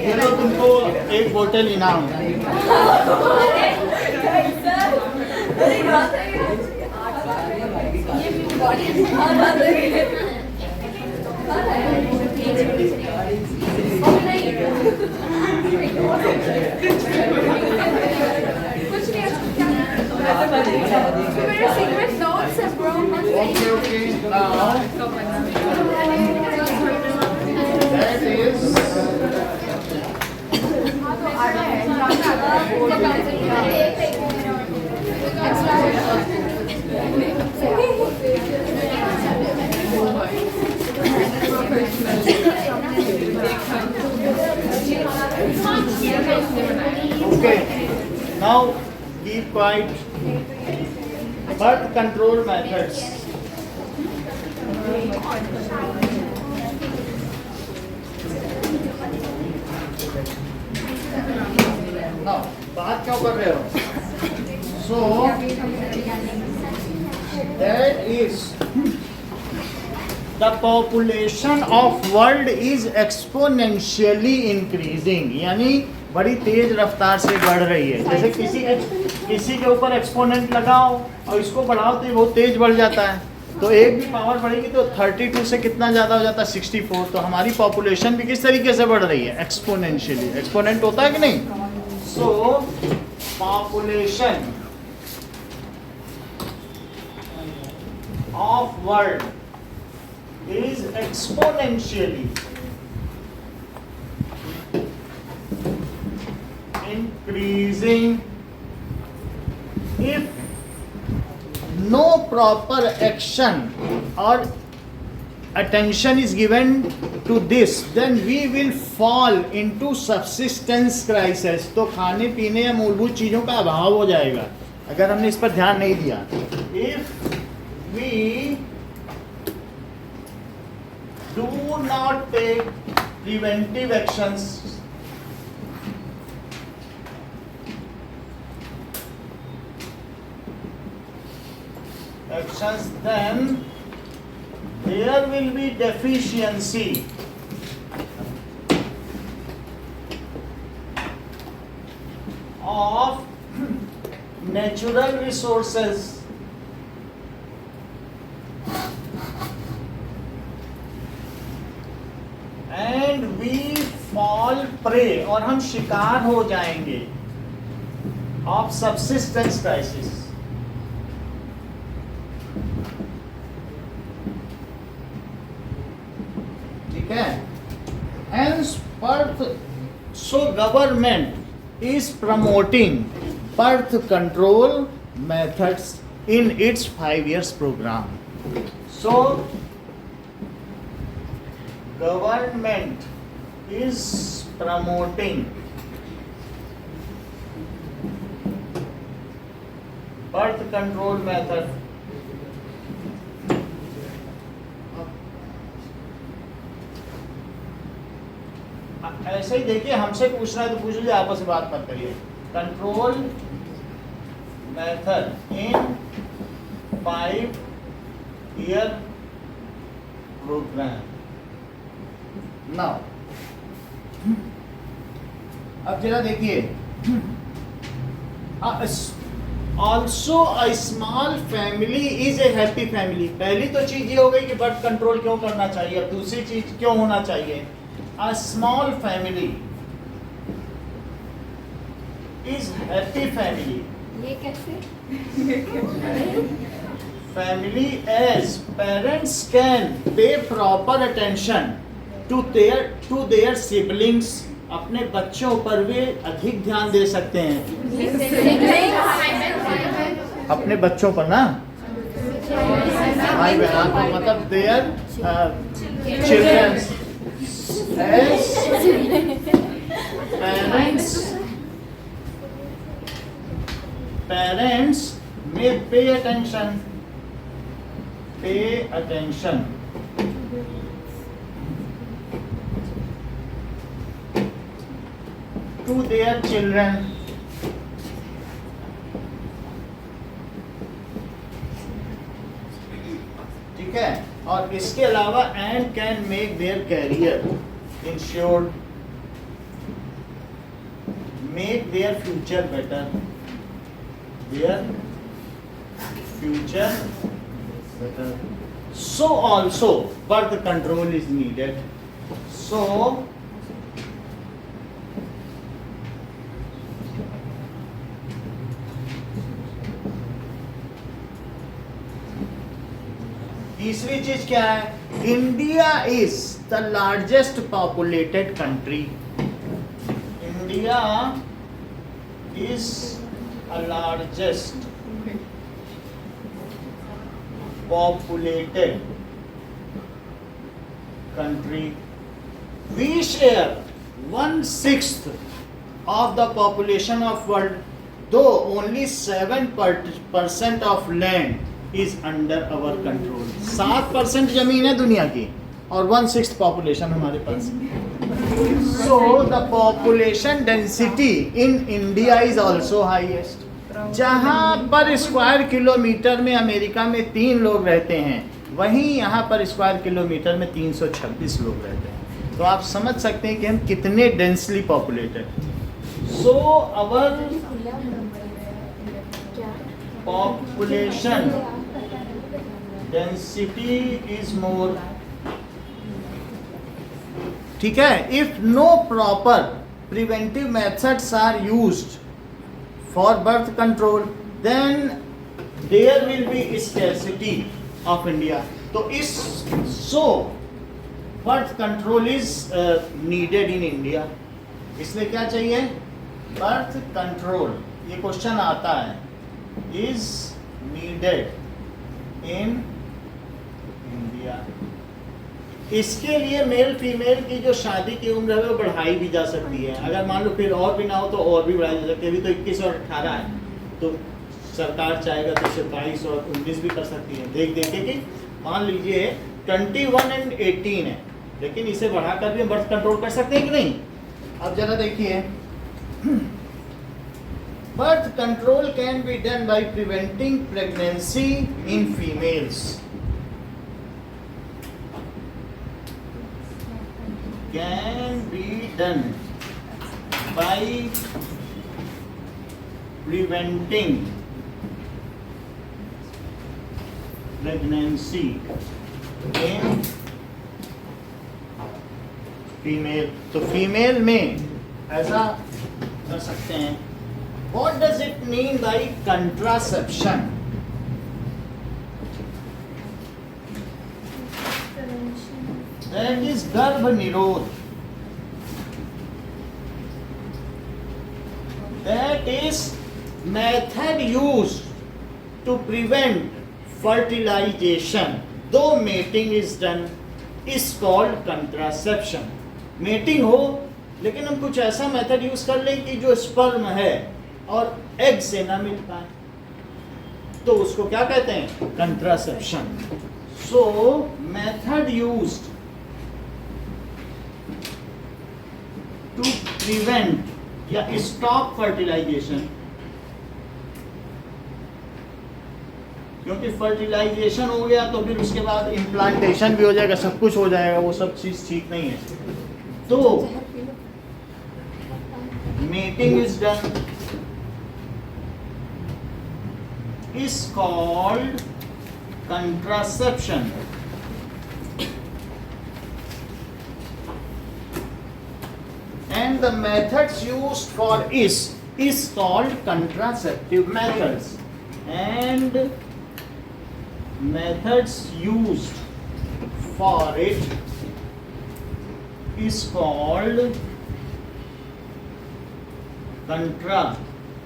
ये लो तुमको एक बोतल इनाम। Okay, okay. Now that is okay. Now keep quiet. Birth control methods. Now, बात क्यों कर रहे हो? So that is the population of world is exponentially increasing. यानी बड़ी तेज रफ्तार से बढ़ रही है। जैसे किसी के ऊपर एक्सपोनेंट लगाओ और इसको बढ़ाओ तो ये बहुत तेज बढ़ जाता है। तो एक भी पावर बढ़ेगी तो 32 से कितना ज़्यादा हो जाता है 64। तो हमारी पॉपुलेशन भी किस तरीके से बढ़ रही है? एक्सपोनेंशियली। एक्सपोनेंट होता है कि नहीं? सो population of world is exponentially increasing if no proper action or attention is given to this, then we will fall into subsistence crisis. तो खाने पीने या मूलभूत चीजों का अभाव हो जाएगा अगर हमने इस पर ध्यान नहीं दिया। If we do not take preventive actions, then there will be deficiency of natural resources and we fall prey और हम शिकार हो जाएंगे of subsistence crisis। Hence, so government is promoting birth control methods in its 5 years program. So government is promoting birth control method ऐसे ही देखिए, हमसे पूछना है तो पूछ लीजिए, आपस में बात मत करिए। Control method in 5 year program. Now अब जरा देखिए, also a small family is a happy family. पहली तो चीज ये हो गई कि बर्थ कंट्रोल क्यों करना चाहिए। अब दूसरी चीज क्यों होना चाहिए? A small family is happy family. ये कैसे? Family as parents can pay proper attention to their siblings. अपने बच्चों पर वे अधिक ध्यान दे सकते हैं। अपने बच्चों पर ना, भाई बहन, मतलब their children as parents may pay attention to their children ठीक है। और इसके अलावा and can make their career insured, make their future better, their future better. So also birth control is needed. So तीसरी चीज क्या है? India is the largest populated country. India is a largest populated country. We share 1/6 of the population of world, though only 7% of land is under our control. 7% जमीन है दुनिया की और 1/6 population हमारे पास. So the population density in India is also highest. जहाँ पर square kilometre में America में 3 लोग रहते हैं, वहीं यहाँ पर स्क्वायर किलोमीटर में 326 लोग रहते हैं. तो आप समझ सकते हैं कि हम कितने densely populated. So our population density is more. ठीक है. If no proper preventive methods are used for birth control, then there will be scarcity of India. तो इस birth control is needed in India. इसलिए क्या चाहिए? birth control. ये question आता है, is needed in India. इसके लिए मेल फीमेल की जो शादी की उम्र है वो बढ़ाई भी जा सकती है. अगर मान लो फिर और भी ना हो तो और भी बढ़ाई जा सकती है. अभी तो 21 और 18 है, तो सरकार चाहेगा तो इसे 22 और 19 भी कर सकती है. देख के कि मान लीजिए 21 एंड 18 है, लेकिन इसे बढ़ाकर भी हम बर्थ कंट्रोल कर सकते हैं कि नहीं? अब जरा देखिए, birth control can be done by preventing pregnancy in females. Can be done by preventing pregnancy in female. तो फीमेल में ऐसा कर सकते हैं. What does it mean by contraception? That is गर्भ निरोध. That is method used to prevent fertilization, though mating is done, is called contraception. Mating हो लेकिन हम कुछ ऐसा मेथड यूज कर लें कि जो स्पर्म है और एग से ना मिल पाए, तो उसको क्या कहते हैं? contraception. So method used to prevent या stop fertilization, क्योंकि फर्टिलाइजेशन हो गया तो फिर उसके बाद इम्प्लांटेशन भी हो जाएगा, सब कुछ हो जाएगा, वो सब चीज ठीक नहीं है. तो mating is done is called contraception. And the methods used for is called contraceptive methods. And methods used for it is called contraceptive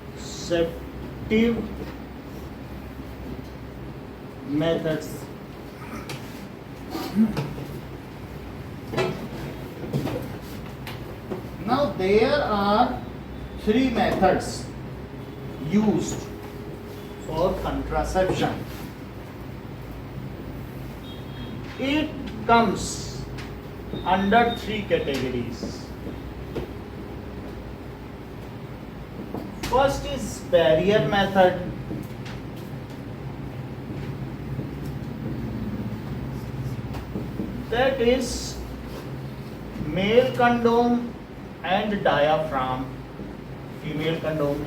methods. Now there are 3 methods used for contraception. It comes under 3 categories. First is barrier method. That is male condom and diaphragm, female condom.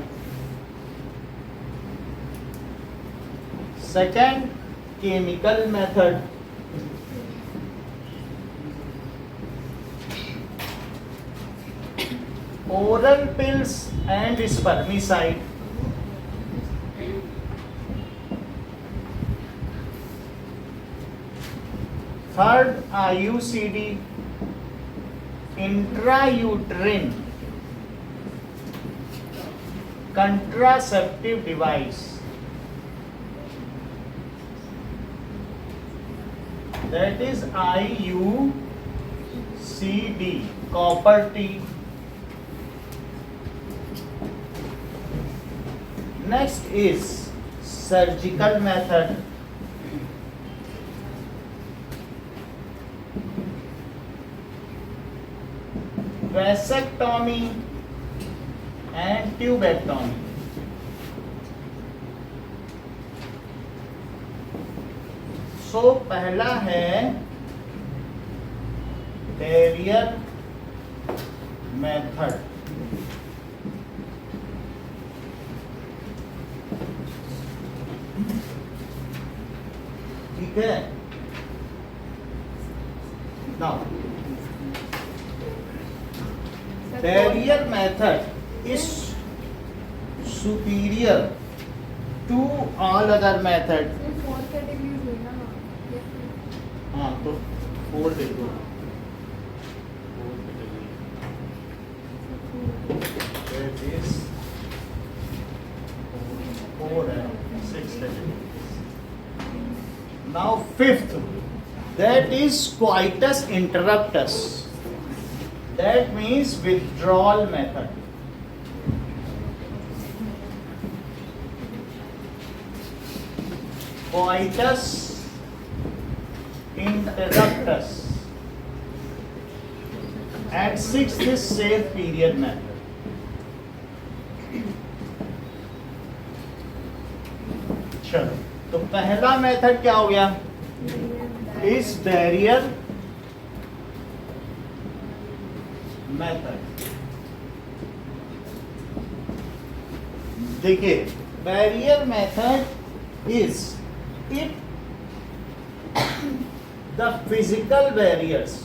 Second, chemical method. Oral pills and spermicide. Third, IUCD, intrauterine contraceptive device. That is IUCD, copper T. Next is surgical method. Vasectomy and tubectomy. So पहला है barrier method. ठीक है. Now barrier method is superior to all other method. हाँ तो 4 दे दो. That is 4 and 6 categories. Now fifth, that is coitus interruptus. That means withdrawal method. Coitus interruptus. And sixth is safe period method. चलो तो पहला method क्या हो गया? इस बैरियर मेथड. देखिए barrier method is it the physical barriers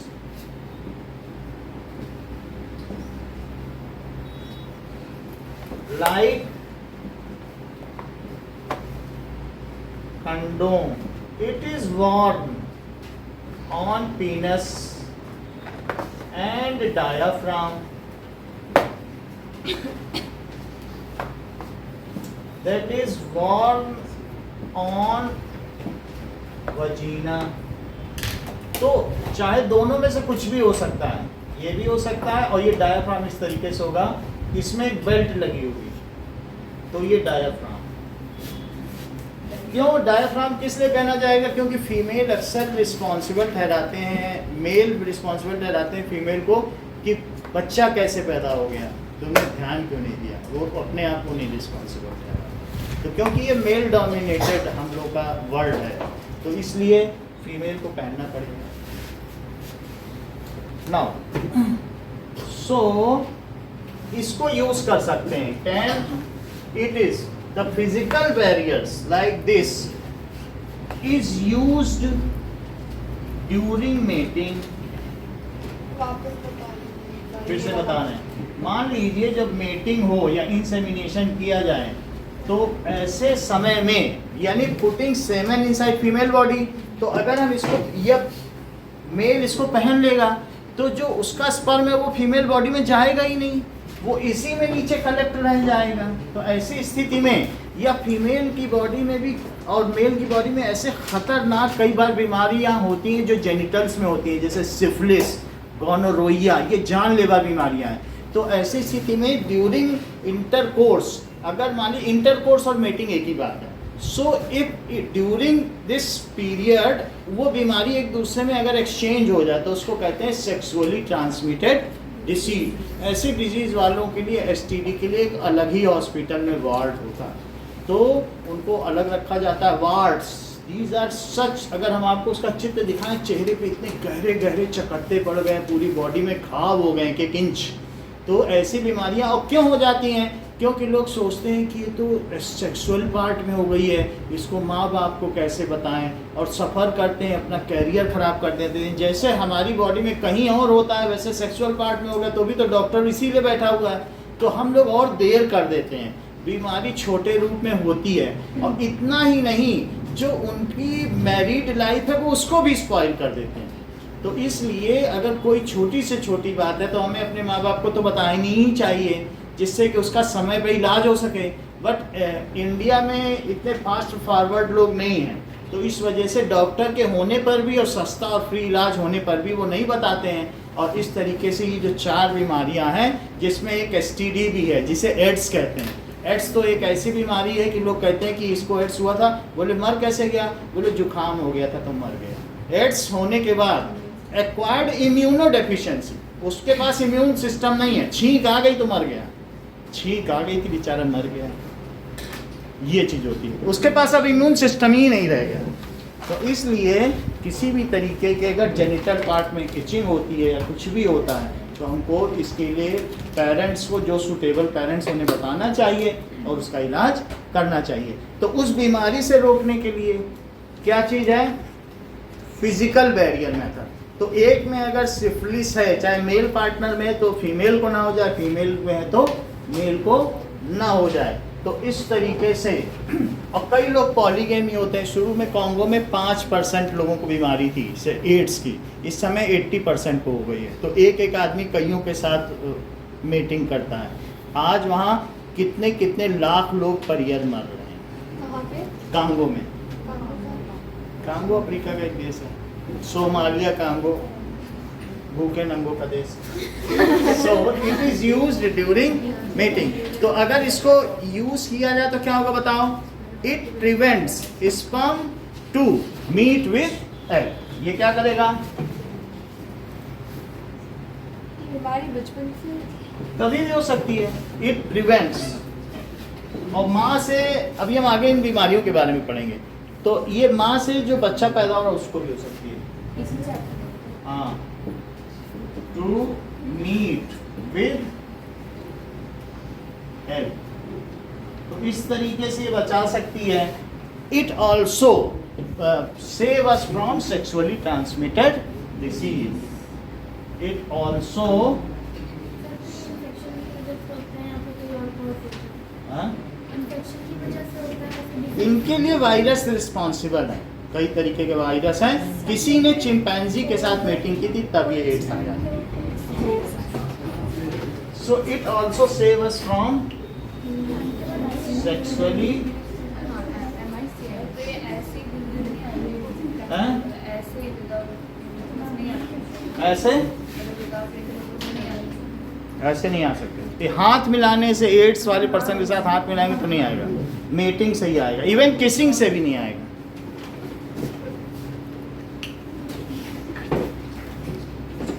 like condom. It is worn on penis and diaphragm. That is worn on vagina. तो चाहे दोनों में से कुछ भी हो सकता है, ये भी हो सकता है और ये डायाफ्राम इस तरीके से होगा, इसमें एक बेल्ट लगी होगी, तो ये डायाफ्राम. क्यों डायाफ्राम किस लिए कहना जाएगा? क्योंकि फीमेल अक्सर रिस्पॉन्सिबल ठहराते हैं, मेल रिस्पॉन्सिबल ठहराते हैं फीमेल को कि बच्चा कैसे पैदा हो गया, तुमने ध्यान क्यों नहीं दिया. वो अपने आप को नहीं रिस्पॉन्सिबल ठहरा. तो क्योंकि ये मेल डोमिनेटेड हम लोग का वर्ल्ड है, तो इसलिए फीमेल को पहनना पड़ेगा. नाउ सो इसको यूज कर सकते हैं. Can it is the physical barriers like this is used during mating. फिर से बता रहे हैं, मान लीजिए जब मेटिंग हो या इंसेमिनेशन किया जाए तो ऐसे समय में, यानी putting semen inside female body, तो अगर हम इसको, ये मेल इसको पहन लेगा तो जो उसका स्पर्म है वो फीमेल बॉडी में जाएगा ही नहीं, वो इसी में नीचे कलेक्ट रह जाएगा. तो ऐसी स्थिति में या फीमेल की बॉडी में भी और मेल की बॉडी में ऐसे खतरनाक कई बार बीमारियां होती हैं जो जेनिटल्स में होती हैं, जैसे सिफिलिस, गोनोरोइया, ये जानलेवा बीमारियां हैं. तो ऐसी स्थिति में ड्यूरिंग इंटरकोर्स, अगर मान ली इंटरकोर्स और मेटिंग एक ही बात है, so if during this period वो बीमारी एक दूसरे में अगर एक्सचेंज हो जाए तो उसको कहते हैं सेक्सुअली ट्रांसमिटेड डिसीज. ऐसी डिजीज वालों के लिए, एसटीडी के लिए एक अलग ही हॉस्पिटल में वार्ड होता है, तो उनको अलग रखा जाता है, वार्ड्स दीज आर सच, अगर हम आपको उसका चित्र दिखाएं, चेहरे पे इतने गहरे गहरे चकत्ते पड़ गए, पूरी बॉडी में घाव हो गए 1 इंच। तो ऐसी बीमारियां और क्यों हो जाती हैं? क्योंकि लोग सोचते हैं कि ये तो सेक्सुअल पार्ट में हो गई है, इसको माँ बाप को कैसे बताएं, और सफ़र करते हैं, अपना कैरियर ख़राब कर देते हैं। जैसे हमारी बॉडी में कहीं और होता है, वैसे सेक्सुअल पार्ट में हो गया तो भी तो डॉक्टर इसीलिए बैठा हुआ है। तो हम लोग और देर कर देते हैं, बीमारी छोटे रूप में होती है। और इतना ही नहीं, जो उनकी मैरिड लाइफ है वो उसको भी स्पॉइल कर देते हैं। तो इसलिए अगर कोई छोटी से छोटी बात है तो हमें अपने माँ बाप को तो बतानी ही चाहिए, जिससे कि उसका समय पे इलाज हो सके। बट इंडिया में इतने फास्ट फॉरवर्ड लोग नहीं हैं, तो इस वजह से डॉक्टर के होने पर भी और सस्ता और फ्री इलाज होने पर भी वो नहीं बताते हैं। और इस तरीके से ये जो 4 बीमारियां हैं, जिसमें एक STD भी है जिसे एड्स कहते हैं। एड्स तो एक ऐसी बीमारी है कि लोग कहते हैं कि इसको एड्स हुआ था, बोले मर कैसे गया, बोले जुकाम हो गया था तो मर गया। एड्स होने के बाद एक्वायर्ड इम्यूनो डेफिशिएंसी, उसके पास इम्यून सिस्टम नहीं है, छींक आ गई तो मर गया, छींक आ गई थी बेचारा मर गया, ये चीज़ होती है। उसके पास अब इम्यून सिस्टम ही नहीं रह गया। तो इसलिए किसी भी तरीके के अगर जेनिटल पार्ट में इचिंग होती है या कुछ भी होता है, तो हमको इसके लिए पेरेंट्स को, जो सूटेबल पेरेंट्स उन्हें बताना चाहिए और उसका इलाज करना चाहिए। तो उस बीमारी से रोकने के लिए क्या चीज़ है? Physical barrier method. तो एक में अगर सिफिलिस है, चाहे मेल पार्टनर में, तो फीमेल को ना हो जाए, फीमेल में है तो मेल को ना हो जाए। तो इस तरीके से, और कई लोग पॉलीगेमी होते हैं। शुरू में कॉन्गो में 5% लोगों को बीमारी थी एड्स की, इस समय 80% को हो गई है। तो एक आदमी कईयों के साथ मीटिंग करता है। आज वहाँ कितने कितने लाख लोग पर ईयर मर रहे हैं। कहाँ पे? कांगो में। कांगो अफ्रीका का एक देश है, सोमालिया कांगो, भूखे नंगों का देश। सो it is used during meeting. तो अगर इसको यूज किया जाए तो क्या होगा बताओ? It prevents sperm to meet with egg. ये क्या करेगा? बीमारी बचपन से कभी भी हो सकती है। इट प्रिवेंट्स, और माँ से, अभी हम आगे इन बीमारियों के बारे में पढ़ेंगे, तो ये माँ से जो बच्चा पैदा हो रहा है उसको भी हो सकती है। हाँ, टू मीट विद एग। तो इस तरीके से ये बचा सकती है। It also save us from sexually transmitted disease. It also इनके लिए वायरस रिस्पॉन्सिबल है। कई तरीके के वायरस हैं। किसी ने चिंपैंजी के साथ मीटिंग की थी तब ये एड्स आया। So it also save us from sexually ऐसे नहीं आ सकते। हाथ मिलाने से एड्स वाले पर्सन के साथ हाथ मिलाएंगे तो नहीं आएगा, मीटिंग से ही आएगा, इवन किसिंग से भी नहीं आएगा।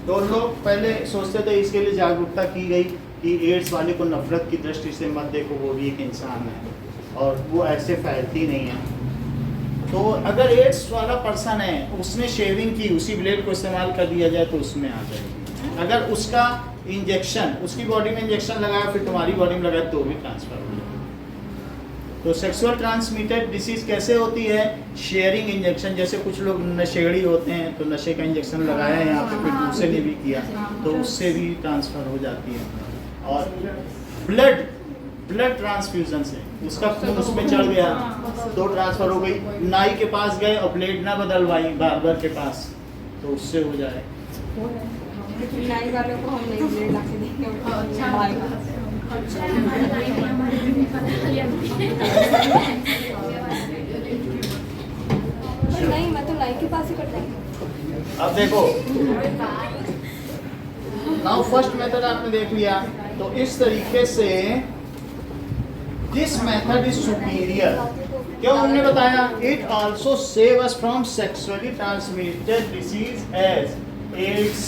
तो लोग पहले सोचते थे, इसके लिए जागरूकता की गई कि एड्स वाले को नफरत की दृष्टि से मत देखो, वो भी एक इंसान है और वो ऐसे फैलती नहीं है। तो अगर एड्स वाला पर्सन है, उसने शेविंग की, उसी ब्लेड को इस्तेमाल कर दिया जाए तो उसमें आ जाएगी। अगर उसका इंजेक्शन, उसकी बॉडी में इंजेक्शन लगाया फिर तुम्हारी बॉडी में लगाया तो भी ट्रांसफर हो जाएगा। तो सेक्सुअल ट्रांसमिटेड डिसीज कैसे होती है? Sharing injection. जैसे कुछ लोग नशेड़ी होते हैं तो नशे का इंजेक्शन लगाया है यहाँ पे, फिर दूसरे ने भी किया तो उससे भी ट्रांसफर हो जाती है। और ब्लड ट्रांसफ्यूजन से, उसका खून उसमें चढ़ गया तो ट्रांसफर हो गई। नाई के पास गए और ब्लेड ना बदलवाई बार्बर के पास तो उससे हो जाए। नाई वालों को हम नहीं ब्लेड लाके देंगे। नहीं, मैं तो नाई के पास ही करता हूँ। अब देखो, नाउ फर्स्ट मेथड आपने देख लिया। तो इस तरीके से दिस मेथड इज सुपीरियर। क्यों हमने बताया? It also save us from sexually transmitted disease as AIDS,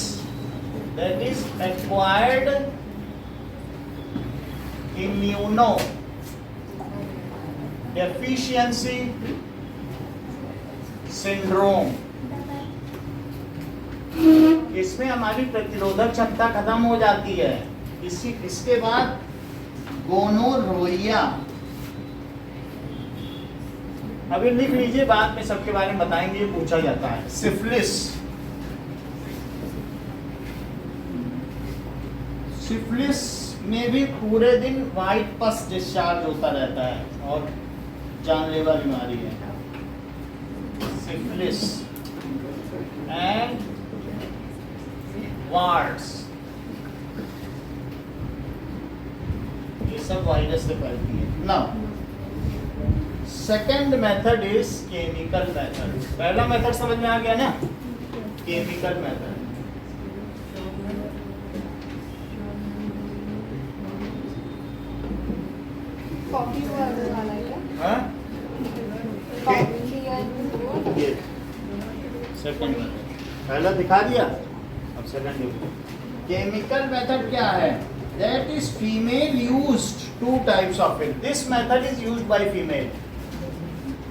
that is acquired immunodeficiency syndrome. इसमें हमारी प्रतिरोधक क्षमता खत्म हो जाती है। इसके बाद गोनोरोइया। अभी लिख लीजिए, बाद में सबके बारे में बताएंगे, ये पूछा जाता है। सिफिलिस। सिफिलिस में भी पूरे दिन वाइट पस डिस्चार्ज होता रहता है और जानलेवा बीमारी है सिफिलिस एंड वार्ड्स। ये सब वायरस से फैलती है। Now second method is chemical method. पहला मेथड समझ में आ गया ना, केमिकल मेथड। कॉफी वाला है क्या? हाँ? कॉफी या ये सेकंड मेथड पहला दिखा दिया, अब सेकंड देखो। केमिकल मेथड क्या है? That is female used two types of it. This method is used by female.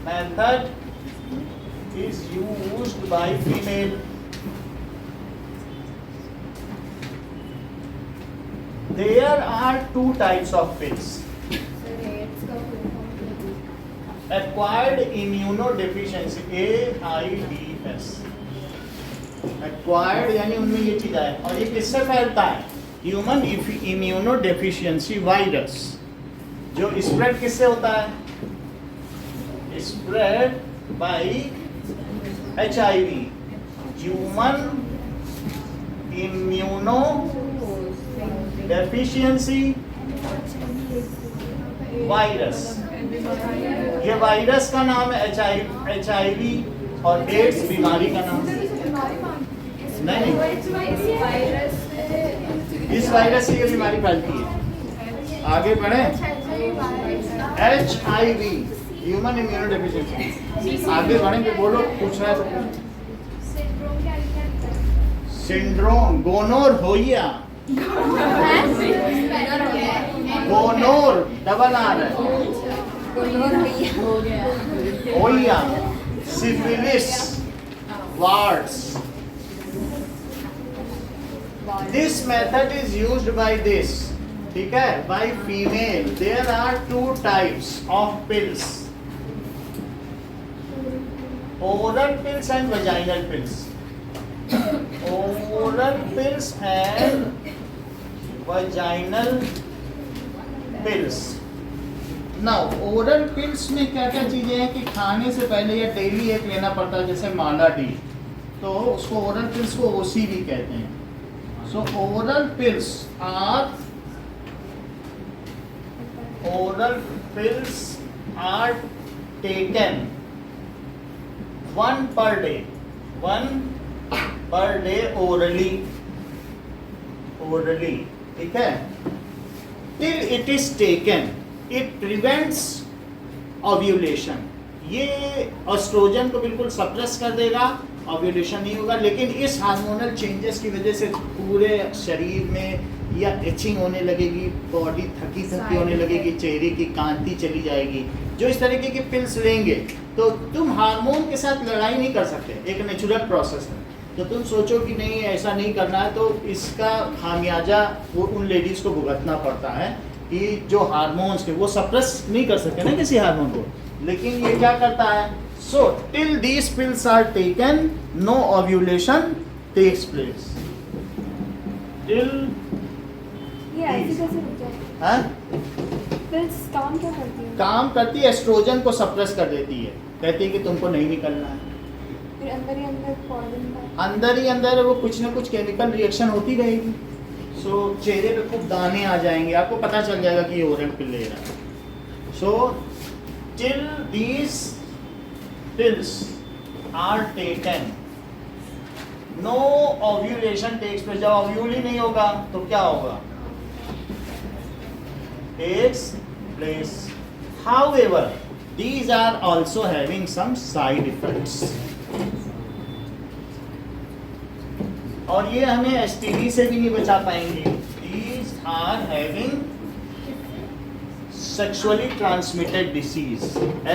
Method is used by female. There are two types of pills. Acquired immunodeficiency, AIDS. Acquired यानी उनमें ये चीज है, और ये किससे फैलता है? Human immunodeficiency virus. जो स्प्रेड किससे होता है? Spread by HIV, human immuno deficiency virus. ये वायरस का नाम है HIV और एड्स बीमारी का नाम है। नहीं, इस वायरस से ये बीमारी फैलती है। आगे बढ़े। HIV human immunodeficiency. आगे बढ़ेंगे, बोलो, पूछना है तो। Syndrome, gonorrhoea. गोनोर डबल आर है, होइया, syphilis, warts. This method is used by this, ठीक है, by female. There are two types of pills: oral pills and vaginal pills. Oral pills and vaginal pills. Now, oral pills में क्या क्या चीजें हैं कि खाने से पहले या डेली एक लेना पड़ता है, जैसे माला डी, तो उसको ओरल पिल्स को OC भी कहते हैं। So oral pills are taken one per day orally, ठीक है। Till it is taken, it prevents ovulation. ये एस्ट्रोजन को बिल्कुल सप्रेस कर देगा, ओव्यूलेशन नहीं होगा। लेकिन इस हार्मोनल चेंजेस की वजह से पूरे शरीर में या इचिंग होने लगेगी, बॉडी थकी होने लगेगी, चेहरे की कांति चली जाएगी। जो इस तरीके की पिल्स लेंगे तो तुम हार्मोन के साथ लड़ाई नहीं कर सकते, एक नेचुरल प्रोसेस है। तो तुम सोचो कि नहीं ऐसा नहीं करना है, तो इसका खामियाजा वो उन लेडीज़ को भुगतना पड़ता है कि जो हार्मोन्स के वो सप्रेस नहीं कर सकते ना किसी हार्मोन को। लेकिन ये क्या करता है? So till these pills are taken, no ovulation takes place. Till ये ऐसे कैसे होता है? हाँ? पिल्स काम क्या करती है? काम करती है, एस्ट्रोजन को सप्रेस कर देती है, कहती है कि तुमको नहीं निकलना है। फिर अंदर ही अंदर पॉइजन का अंदर ही अंदर वो कुछ ना कुछ केमिकल रिएक्शन होती रहेगी। सो चेहरे पे खूब दाने आ जाएंगे, आपको पता चल जाएगा कि ये ओरल पिल ले रहा है। सो till these pills are taken, no ovulation takes place. जब ओव्यूल ही नहीं होगा तो क्या होगा? Takes place. However, these are also having some side effects. और ये हमें STD से भी नहीं बचा पाएंगे। These are having sexually transmitted disease,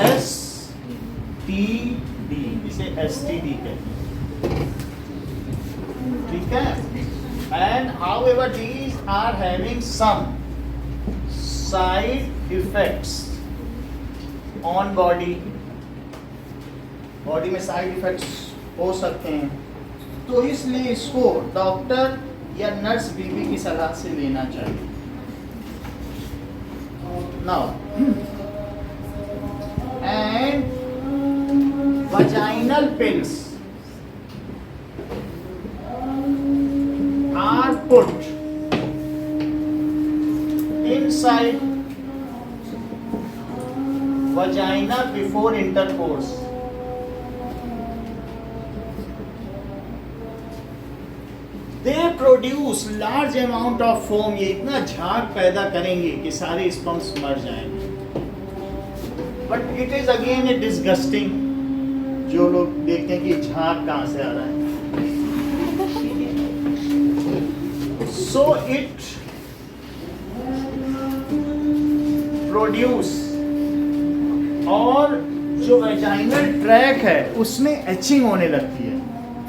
STD. D, इसे STD कहते हैं, ठीक है। And however these are having some side effects on body, body में साइड इफेक्ट्स हो सकते हैं, तो इसलिए इसको डॉक्टर या नर्स बीबी की सलाह से लेना चाहिए। Now and vaginal pills are put inside vagina before intercourse. They produce large amount of foam. ये इतना झाग पैदा करेंगे कि सारे स्पर्म्स मर जाएंगे। But it is again a disgusting, जो लोग देखते हैं कि झाग कहाँ से आ रहा है। So it produce, और जो वेजाइनल ट्रैक है उसमें एचिंग होने लगती है।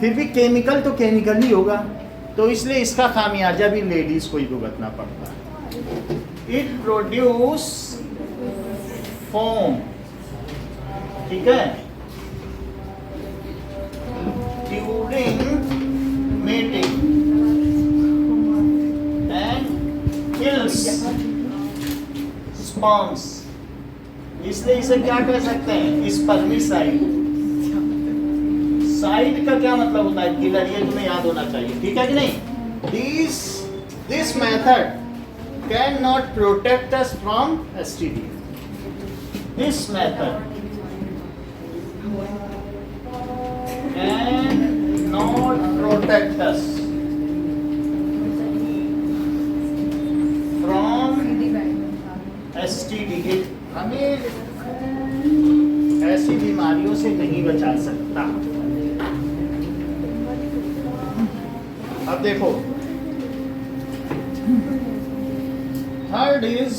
फिर भी केमिकल तो केमिकल ही होगा, तो इसलिए इसका खामियाजा भी लेडीज को ही भुगतना पड़ता है। इट प्रोड्यूस फोम, ठीक है, during mating and kills sperms, इसलिए इसे क्या कह सकते हैं, स्पर्मिसाइड। साइड का क्या मतलब होता है, किलर, ये तुम्हें याद होना चाहिए, ठीक है कि नहीं। This method can not protect us from STD। This method can not protect us from STD। हमें ऐसी बीमारियों से नहीं बचा सकता। अब देखो, third is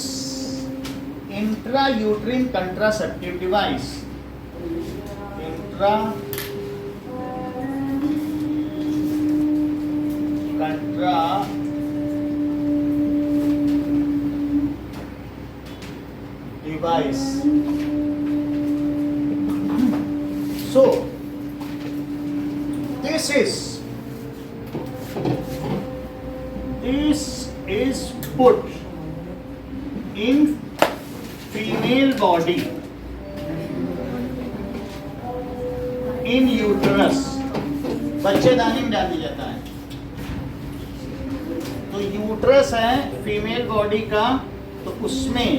intrauterine contraceptive device. Device. So this is put in female body in uterus, बच्चेदानी में डाल दिया जाता है। तो यूट्रस है फीमेल बॉडी का, तो उसमें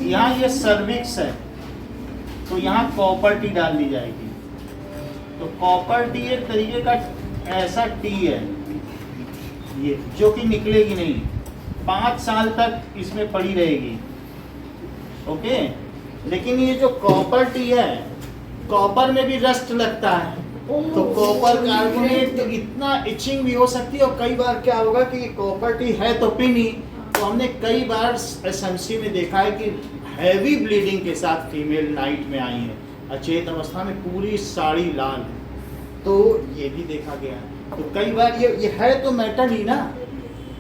यहाँ ये सर्विक्स है, तो यहाँ कॉपर टी डाल दी जाएगी। तो कॉपर टी एक तरीके का ऐसा टी है ये, जो कि निकलेगी नहीं, 5 साल तक इसमें पड़ी रहेगी, ओके। लेकिन ये जो कॉपर टी है, कॉपर में भी रस्ट लगता है, तो कॉपर कार्बोनेट, तो इतना इचिंग भी हो सकती है। और कई बार क्या होगा कि कॉपर टी है तो पीनी, तो हमने कई बार SMC में देखा है कि हैवी ब्लीडिंग के साथ फीमेल नाइट में आई है, अचेत अवस्था में, पूरी साड़ी लाल है, तो ये भी देखा गया है। तो कई बार ये है तो मेटल ही ना,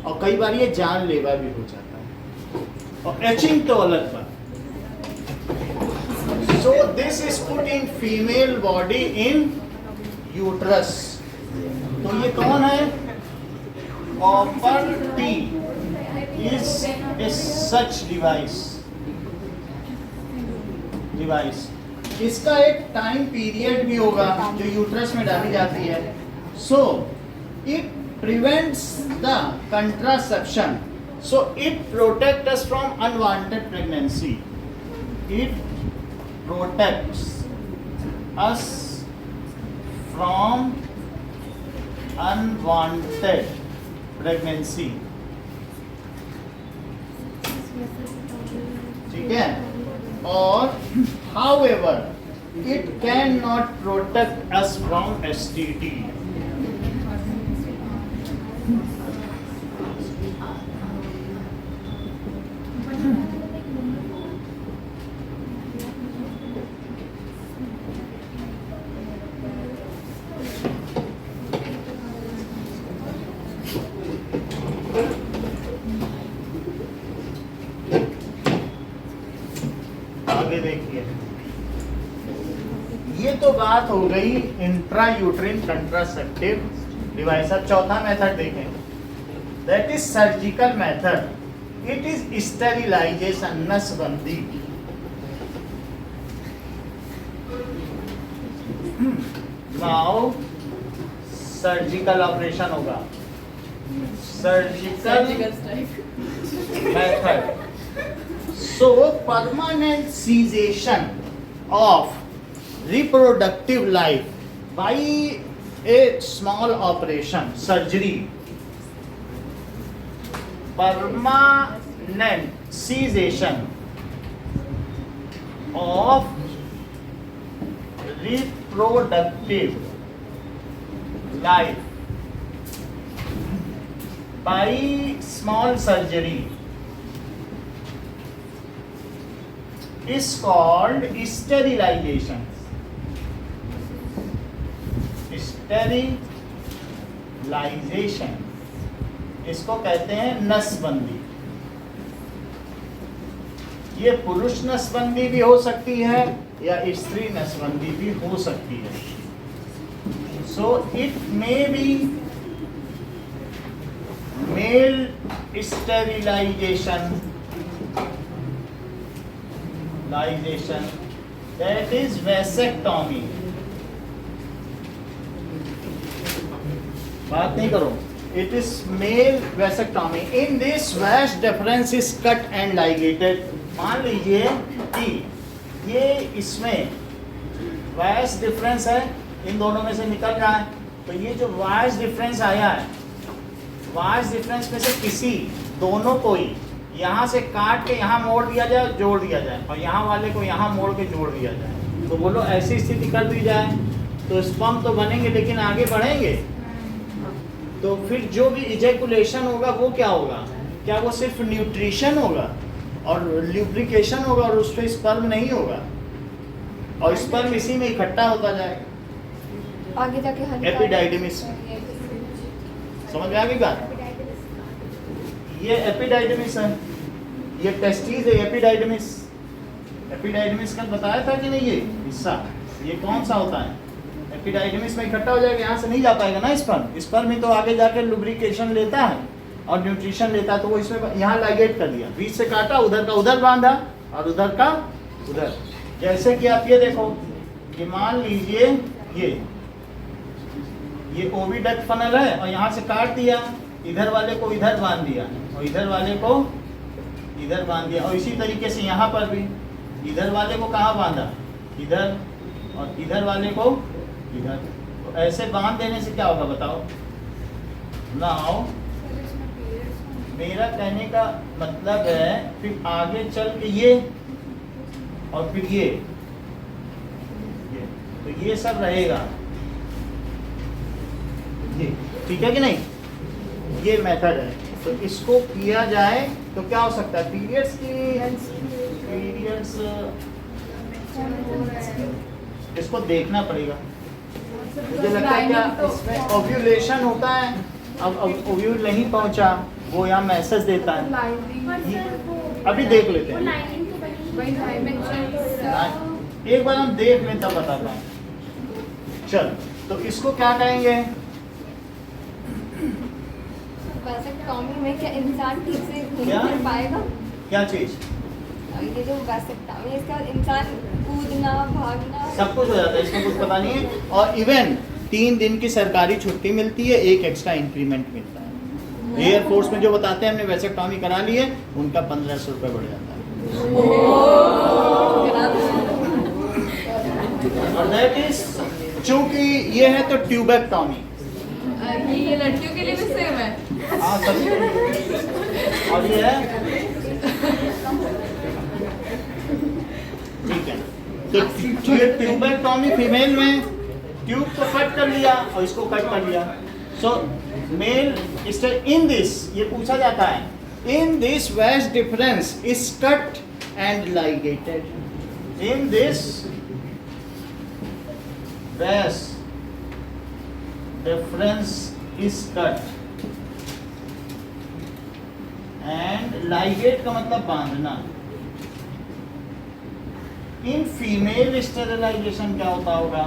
और कई बार ये जानलेवा भी हो जाता है। और एचिंग तो अलग बात। So this is put in female body in uterus. तो ये कौन है? Copper T is a such device. इसका एक टाइम पीरियड भी होगा जो यूट्रस में डाली जाती है। So it prevents the contraception. So it protects us from unwanted pregnancy. It protects us from unwanted pregnancy. ठीक है? और however it cannot protect us from STD. तो बात हो गई इंट्रा यूट्रिन कंट्रासेप्टिव डिवाइस। अब चौथा मेथड देखें, that is surgical method. It is sterilization, नसबंदी। नाउ सर्जिकल ऑपरेशन होगा, surgical method. So permanent cessation of reproductive life by a small operation, surgery. Permanent cessation of reproductive life by small surgery is called sterilization. Sterilization इसको कहते हैं नसबंदी। ये पुरुष नसबंदी भी हो सकती है या स्त्री नसबंदी भी हो सकती है। So it may be male sterilization, that is vasectomy। बात नहीं करो, it is male vasectomy। in this vas deferens is cut and ligated। मान लीजिए कि ये इसमें vas डिफरेंस है, इन दोनों में से निकल रहा है, तो ये जो vas डिफरेंस आया है, vas डिफरेंस में से किसी दोनों को ही यहाँ से काट के यहाँ मोड़ दिया जाए, जोड़ दिया जाए, और यहाँ वाले को यहाँ मोड़ के जोड़ दिया जाए, तो बोलो ऐसी स्थिति कर दी जाए तो स्पर्म तो बनेंगे लेकिन आगे बढ़ेंगे। तो फिर जो भी इजैकुलेशन होगा वो क्या होगा? क्या वो सिर्फ न्यूट्रिशन होगा और ल्यूब्रिकेशन होगा और उस पर स्पर्म नहीं होगा, और स्पर्म इसी में इकट्ठा होता जाएगा आगे जाके एपिडाइडिमिस। समझ में आ गई बात? ये एपिडाइडिमिस है, ये टेस्टिस है, एपिडाइडिमिस। एपिडाइडिमिस का बताया था कि नहीं, ये हिस्सा ये कौन सा होता है? एपिडाइडिमिस में इकट्ठा हो जाएगा, यहाँ से नहीं जा पाएगा ना स्पर्म। स्पर्म ही तो आगे जाकर लुब्रिकेशन लेता है और न्यूट्रिशन लेता है, तो वो इसमें यहाँ लाइगेट कर दिया, बीच से काटा, उधर का उधर बांधा और उधर का उधर। जैसे कि आप ये देखो, ये मान लीजिए ये ओविडक्ट फनल है और यहाँ से काट दिया, इधर वाले को इधर बांध दिया और इधर वाले को इधर बांध दिया, और इसी तरीके से यहाँ पर भी इधर वाले को कहाँ बांधा? इधर, और इधर वाले को इधर। तो ऐसे बांध देने से क्या होगा बताओ? नाउ मेरा कहने का मतलब है फिर आगे चल के ये और फिर ये तो ये सब रहेगा, ये ठीक है कि नहीं? ये मेथड है। तो इसको किया जाए तो क्या हो सकता है? पीरियड्स इसको देखना पड़ेगा। मुझे लगता है क्या इसमें ओव्यूलेशन होता है, अब ओव्यूल नहीं पहुंचा, वो यहाँ मैसेज देता है। अभी देख लेते हैं, एक बार हम देख लें तब बताता हूँ। चल, तो इसको क्या कहेंगे? वैसेक्टॉमी में क्या इंसान ठीक से घूम क्या? फिर पाएगा? क्या चीज? ये जो वैसेक्टॉमी है, इसका इंसान कूदना भागना सब कुछ हो जाता है, इसमें कुछ पता नहीं है। और इवन 3 दिन की सरकारी छुट्टी मिलती है, 1 एक्स्ट्रा इंक्रीमेंट मिलता है। एयरफोर्स में जो बताते हैं हमने वैसेक्टॉमी करा ली है, उनका 1500 रुपये बढ़ जाता है। और दैट इज, चूंकि ये है तो ट्यूबेक्टॉमी, ये लड़कियों के लिए भी सेम है। हाँ सभी। और ये है ठीक है। तो ये ट्यूबेक्टॉमी फीमेल में ट्यूब को कट कर लिया और इसको कट कर लिया। सो मेल इन दिस, ये पूछा जाता है, in this vas difference is cut and ligated. In this vas difference is cut and ligate का मतलब बांधना। इन फीमेल स्टेरिलाइजेशन क्या होता होगा?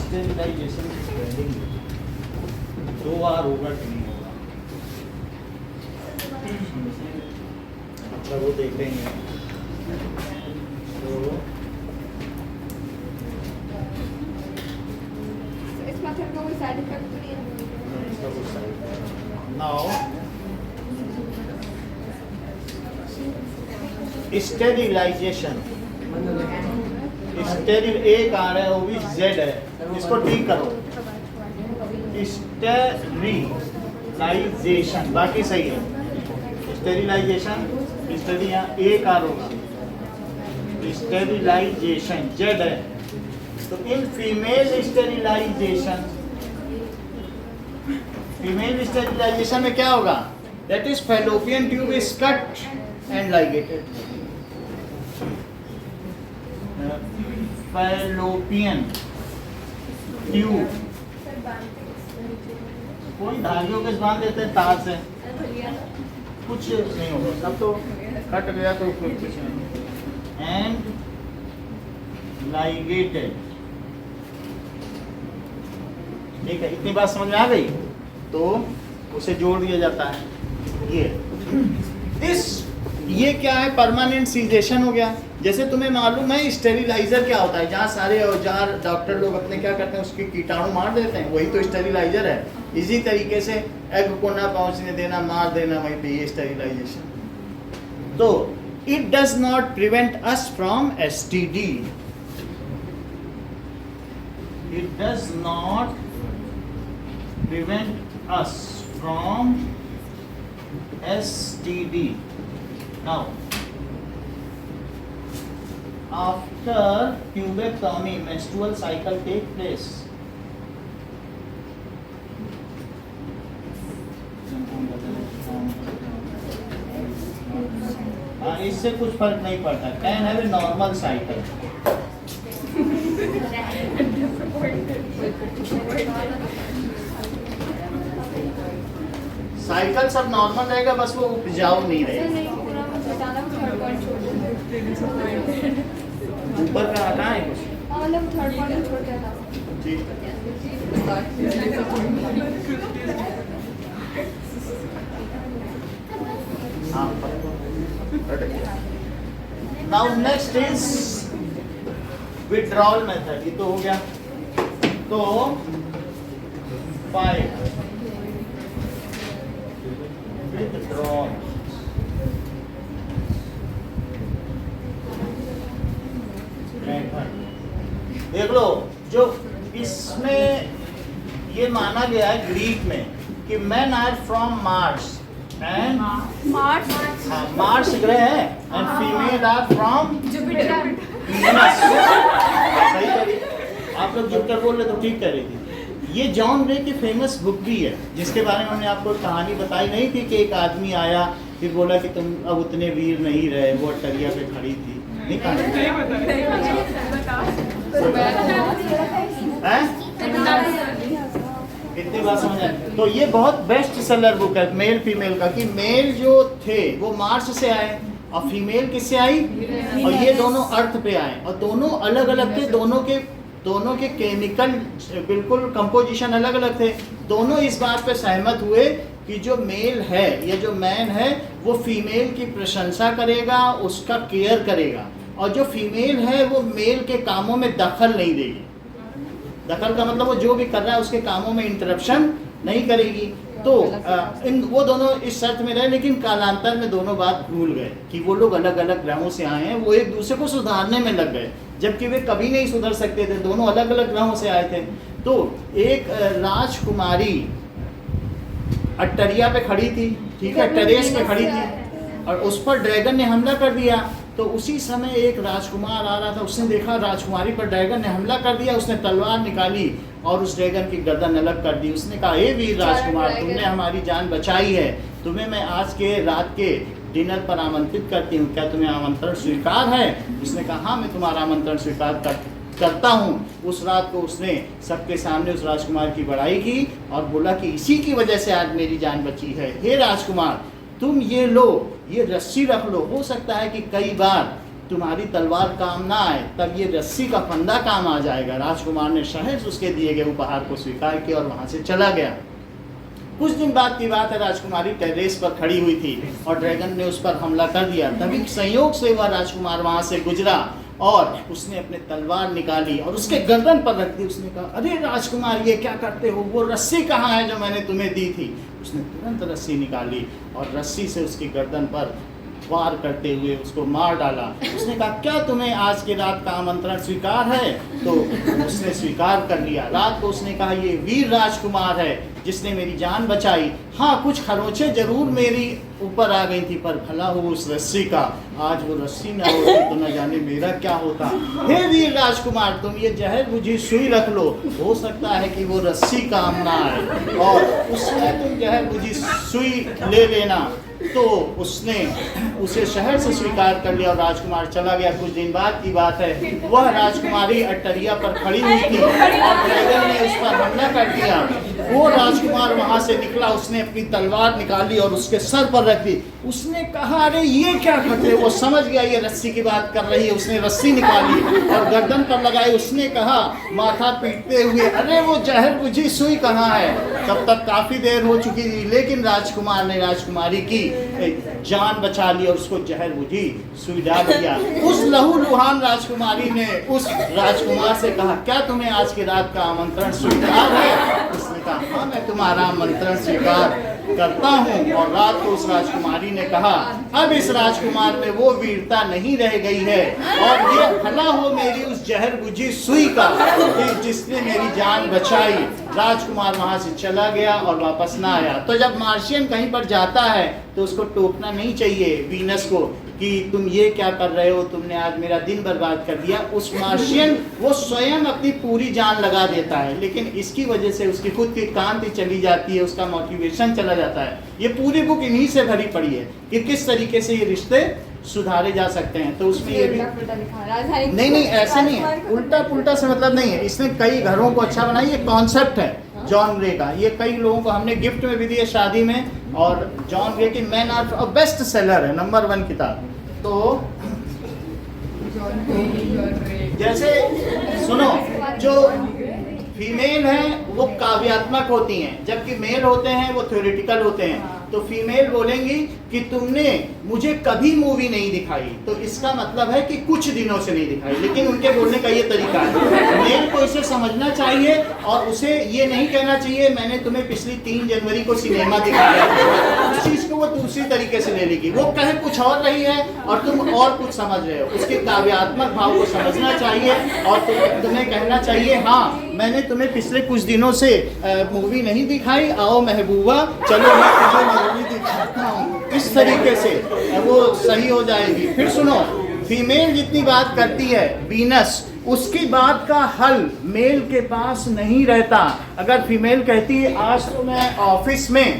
स्टेरिलाइजेशन की स्पेलिंग 2 बार होगा कि नहीं होगा, मतलब वो देखेंगे। तो इस मेथड का कोई साइड इफेक्ट तो नहीं है? नाउ स्टेरिलाइजेशन, स्टेरिल एक आ रहा है, वो भी जेड है, इसको ठीक करो। स्टेरिलाइजेशन बाकी सही है, स्टेरिलाइजेशन स्टेरी यहाँ एक आ होगा, स्टेरिलाइजेशन जेड है। तो in female sterilization, female sterilization में क्या होगा? That is fallopian tube is cut and ligated. Fallopian tube कोई धागियों के बांध देते हैं तार से, कुछ नहीं होगा, तब तो कट गया तो उसमें कुछ नहीं। एंड लाइगेटेड, ठीक है, इतनी बात समझ में आ गई? तो उसे जोड़ दिया जाता है। ये क्या है? परमानेंट सीजेशन हो गया। जैसे तुम्हें मालूम है स्टेरिलाइजर क्या होता है, जहाँ सारे औजार डॉक्टर लोग अपने क्या करते हैं, उसके कीटाणु मार देते हैं, वही तो स्टेरिलाइजर है। इसी तरीके से एग को ना पहुंचने देना, मार देना, वही पे ये स्टेरिलाइजेशन। तो it does not prevent us from STD, it does not prevent us from STD. Now, after pubectomy, menstrual cycle take place. इससे कुछ फर्क नहीं पड़ता। Can have a normal cycle. Cycle सब नॉर्मल रहेगा, बस वो उपजाऊ नहीं रहेगा। ऊपर का हटा है कुछ, ठीक है। Now next is withdrawal method। ये तो हो गया। तो 5 withdrawal, देख लो, जो इसमें ये माना गया है ग्रीक में कि men are from Mars and Mars ग्रह है, and female are from Jupiter. Venus. सही कह रही, आप लोग जुपिटर बोल रहे तो ठीक कह रही थी। ये जॉन ग्रे की फेमस बुक भी है, जिसके बारे में हमने आपको कहानी बताई नहीं थी कि एक आदमी आया फिर बोला कि तुम अब उतने वीर नहीं रहे, वो अटरिया पे खड़ी थी। नहीं कहानी कितनी बात समझ आए? तो ये बहुत बेस्ट सेलर बुक है मेल फीमेल का, कि मेल जो थे वो मार्स से आए और फीमेल किससे आई, और ये दोनों अर्थ पे आए, और दोनों अलग अलग थे, दोनों के केमिकल बिल्कुल कंपोजिशन अलग अलग थे। दोनों इस बात पे सहमत हुए कि जो मेल है या जो मैन है वो फीमेल की प्रशंसा करेगा, उसका केयर करेगा, और जो फीमेल है वो मेल के कामों में दखल नहीं देगी। दखल का मतलब वो जो भी कर रहा है उसके कामों में इंटरप्शन नहीं करेगी। तो वो दोनों इस शर्त में रहे, लेकिन कालांतर में दोनों बात भूल गए कि वो लोग अलग अलग ग्रहों से आए हैं, वो एक दूसरे को सुधारने में लग गए, जबकि वे कभी नहीं सुधर सकते थे, दोनों अलग अलग ग्रहों से आए थे। तो एक राजकुमारी अट्टरिया पे खड़ी थी, ठीक है, टेरेस पे खड़ी थी, और उस पर ड्रैगन ने हमला कर दिया। तो उसी समय एक राजकुमार आ रहा था, उसने देखा राजकुमारी पर ड्रैगन ने हमला कर दिया, उसने तलवार निकाली और उस ड्रैगन की गर्दन अलग कर दी। उसने कहा, हे वीर राजकुमार, तुमने हमारी जान बचाई है, तुम्हें मैं आज के रात के डिनर पर आमंत्रित करती हूँ, क्या तुम्हें आमंत्रण स्वीकार है? उसने कहा, हाँ मैं तुम्हारा आमंत्रण स्वीकार करता हूँ। उस रात को उसने सबके सामने उस राजकुमार की बड़ाई की और बोला कि इसी की वजह से आज मेरी जान बची है। हे राजकुमार, तुम ये लो, ये रस्सी रख लो, हो सकता है कि कई बार तुम्हारी तलवार काम ना आए, तब ये रस्सी का फंदा काम आ जाएगा। राजकुमार ने सहज उसके दिए गए उपहार को स्वीकार किया और वहाँ से चला गया। कुछ दिन बाद की बात है, राजकुमारी टेरेस पर खड़ी हुई थी और ड्रैगन ने उस पर हमला कर दिया। तभी संयोग से वह राजकुमार वहाँ से गुजरा और उसने अपने तलवार निकाली और उसके गर्दन पर रख दी। उसने कहा, अरे राजकुमार, ये क्या करते हो? वो रस्सी कहाँ है जो मैंने तुम्हें दी थी? उसने तुरंत रस्सी निकाली और रस्सी से उसकी गर्दन पर वार करते हुए उसको मार डाला। उसने कहा, क्या तुम्हें आज की रात का आमंत्रण स्वीकार है? तो उसने स्वीकार कर लिया। रात को उसने कहा, ये वीर राजकुमार है जिसने मेरी जान बचाई। हाँ, कुछ खरोंचे जरूर मेरी ऊपर आ गई थी, पर भला हो उस रस्सी का। आज वो रस्सी ना होती तो न जाने मेरा क्या होता। हे वीर राजकुमार, तुम ये जहर बुझी सुई रख लो, हो सकता है कि वो रस्सी काम ना आए, और उससे तुम जहर बुझी सुई ले लेना। तो उसने उसे शहर से स्वीकार कर लिया और राजकुमार चला गया। कुछ दिन बाद की बात है, वह राजकुमारी अटरिया पर खड़ी हुई थी और ड्रैगन ने उस पर हमला कर दिया। वो राजकुमार वहां से निकला, उसने अपनी तलवार निकाली और उसके सर पर रख दी। उसने कहा, अरे ये क्या करते? वो समझ गया ये रस्सी की बात कर रही है। उसने रस्सी निकाली और गर्दन पर लगाई। उसने कहा माथा पीटते हुए, अरे वो जहर बुझी सुई कहाँ है? तब तक काफी देर हो चुकी थी, लेकिन राजकुमार ने राजकुमारी की जान बचा ली और उसको जहर बुझी सुई डाल दिया। उस लहूलुहान राजकुमारी ने उस राजकुमार से कहा, क्या तुम्हें आज की रात का आमंत्रण स्वीकार है? उसने कहा, हाँ, मैं तुम्हारा आमंत्रण स्वीकार करता हूँ। और रात को उस राजकुमारी ने कहा, अब इस राजकुमार में वो वीरता नहीं रह गई है, और ये भला हो मेरी उस जहर बुझी सुई का जिसने मेरी जान बचाई। राजकुमार वहां से चला गया और वापस ना आया। तो जब मार्शियन कहीं पर जाता है तो उसको टोकना नहीं चाहिए वीनस को कि तुम ये क्या कर रहे हो, तुमने आज मेरा दिन बर्बाद कर दिया। उस मार्शियन वो स्वयं अपनी पूरी जान लगा देता है, लेकिन इसकी वजह से उसकी खुद की कांति चली जाती है, उसका मोटिवेशन चला जाता है। ये पूरी बुक इन्हीं से भरी पड़ी है कि किस तरीके से ये रिश्ते सुधारे जा सकते हैं। तो उसमें ये भी नहीं, ऐसे नहीं है, उल्टा पुल्टा से मतलब नहीं है। इसने कई घरों को अच्छा बनाया, ये कॉन्सेप्ट है जॉन ग्रे का। ये कई लोगों को हमने गिफ्ट में भी दिए शादी में, और जॉन ग्रे की मैन आर्ट और बेस्ट सेलर है, नंबर 1 किताब। तो जैसे सुनो, जो फीमेल हैं वो काव्यात्मक होती हैं, जबकि मेल होते हैं वो थ्योरेटिकल होते हैं। तो फीमेल बोलेंगी कि तुमने मुझे कभी मूवी नहीं दिखाई, तो इसका मतलब है कि कुछ दिनों से नहीं दिखाई, लेकिन उनके बोलने का ये तरीका है। मेल को इसे समझना चाहिए और उसे ये नहीं कहना चाहिए मैंने तुम्हें पिछली 3 जनवरी को सिनेमा दिखाया। उस चीज को वो दूसरी तरीके से ले लेगी, वो कहे कुछ और रही है और तुम और कुछ समझ रहे हो। उसके काव्यात्मक भाव को समझना चाहिए और तुम्हें कहना चाहिए, हाँ मैंने तुम्हें पिछले कुछ दिनों से मूवी नहीं दिखाई, आओ महबूबा चलो मैं तुम्हें मूवी दिखाता हूँ। इस तरीके से वो सही हो जाएगी। फिर सुनो, फीमेल जितनी बात करती है वीनस, उसकी बात का हल मेल के पास नहीं रहता। अगर फीमेल कहती है आज तो मैं ऑफिस में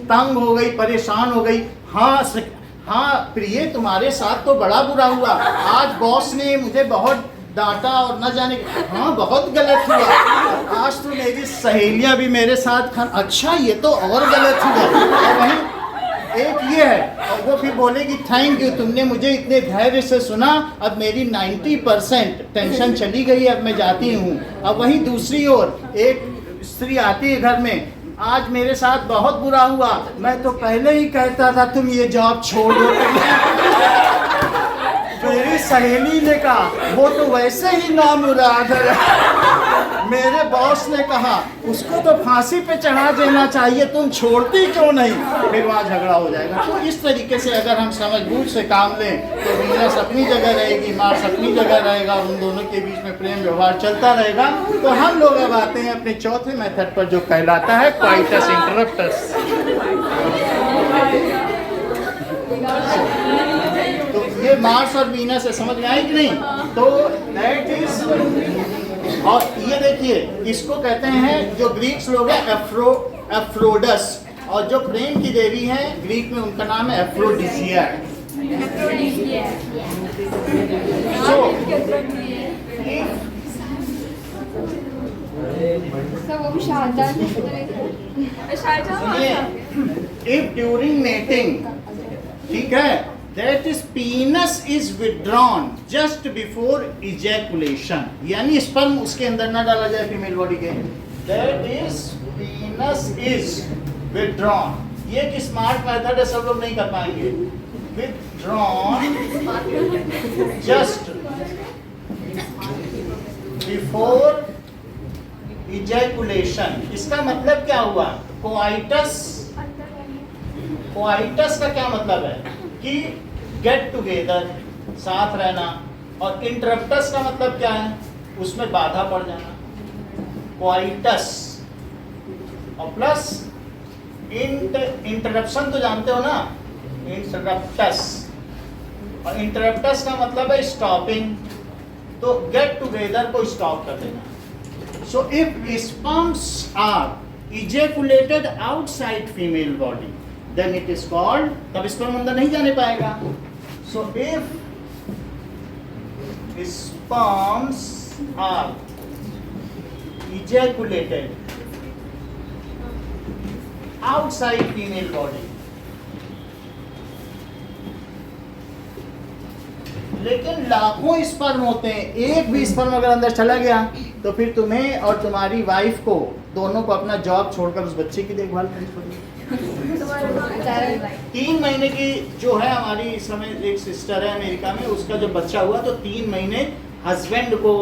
तंग हो गई, परेशान हो गई, हाँ प्रिय तुम्हारे साथ तो बड़ा बुरा हुआ, आज बॉस ने मुझे बहुत डांटा और न जाने, हाँ बहुत गलत हुआ, आज तो मेरी सहेलियां भी मेरे साथ अच्छा ये तो और गलत हुआ। और वहीं एक ये है, और वो फिर बोलेगी थैंक यू तुमने मुझे इतने धैर्य से सुना, अब मेरी 90% टेंशन चली गई, अब मैं जाती हूँ। अब वहीं दूसरी ओर एक स्त्री आती है घर में, आज मेरे साथ बहुत बुरा हुआ, मैं तो पहले ही कहता था तुम ये जॉब छोड़ दो। मेरी सहेली ने कहा वो तो वैसे ही नामुराद है, मेरे बॉस ने कहा उसको तो फांसी पे चढ़ा देना चाहिए, तुम छोड़ती क्यों नहीं? फिर वहाँ झगड़ा हो जाएगा। तो इस तरीके से अगर हम समझबूझ से काम लें तो वीनस अपनी जगह रहेगी, मार्स अपनी जगह रहेगा, उन दोनों के बीच में प्रेम व्यवहार चलता रहेगा। तो हम लोग अब आते हैं अपने चौथे मेथड पर जो कहलाता है क्वाइटस इंटरप्टस। तो ये मार्स और वीनस है, समझ में आई कि नहीं? तो दैट इज, और ये देखिए इसको कहते हैं जो ग्रीक्स लोग हैं एफ्रोडस, और जो प्रेम की देवी है ग्रीक में उनका नाम है एफ्रोडिसिया। तो वो भी शारजाह इफ ड्यूरिंग मेटिंग, ठीक है, that is पीनस is withdrawn just before ejaculation, यानी स्पर्म उसके अंदर ना डाला जाए फीमेल बॉडी के, दैट इज पीनस इज विड्रॉन। ये एक स्मार्ट मेथड है, सब लोग नहीं कर पाएंगे। Withdrawn just before ejaculation. इसका मतलब क्या हुआ? कोआइटस, कोआइटस का क्या मतलब है कि गेट टुगेदर, साथ रहना, और इंटरप्टस का मतलब क्या है? उसमें बाधा पड़ जाना। कोआइटस और प्लस इंटरप्शन तो जानते हो ना, इंटरप्टस, और इंटरप्टस का मतलब है स्टॉपिंग, तो गेट टुगेदर को स्टॉप कर देना। So if sperms are ejaculated outside female body, then it is called, तब sperm अंदर नहीं जाने पाएगा। So if sperms are ejaculated outside female body, लेकिन लाखों स्पर्म होते हैं, एक भी स्पर्म अगर अंदर चला गया तो फिर तुम्हें और तुम्हारी वाइफ को, दोनों को अपना जॉब छोड़कर उस बच्चे की देखभाल करनी पड़ेगी। 3 महीने की जो है हमारी इस समय एक सिस्टर है अमेरिका में, उसका जब बच्चा हुआ तो 3 महीने हस्बैंड को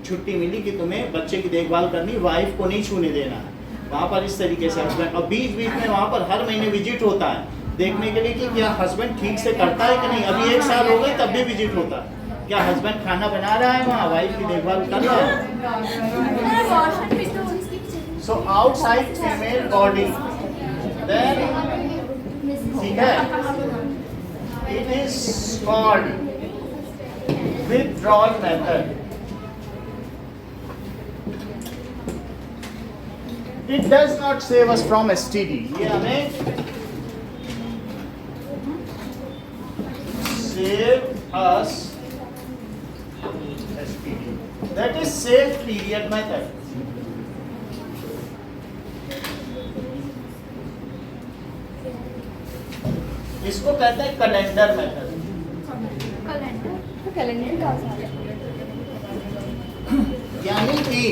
छुट्टी मिली कि तुम्हें बच्चे की देखभाल करनी, वाइफ को नहीं छूने देना है वहाँ पर। इस तरीके से हस्बैंड, और बीच बीच में वहाँ पर हर महीने विजिट होता है देखने के लिए कि क्या हस्बैंड ठीक से करता है कि नहीं। अभी 1 साल हो गए तब भी विजिट होता है, क्या हस्बैंड खाना बना रहा है वहाँ, वाइफ की देखभाल कर रहा है। So outside female body, then ठीक है, it is called withdrawal method. It does not save us from STD, ये हमें save us SPD, that is safe period method. इसको कहते हैं कैलेंडर मेथड। कैलेंडर का आसान है। यानी कि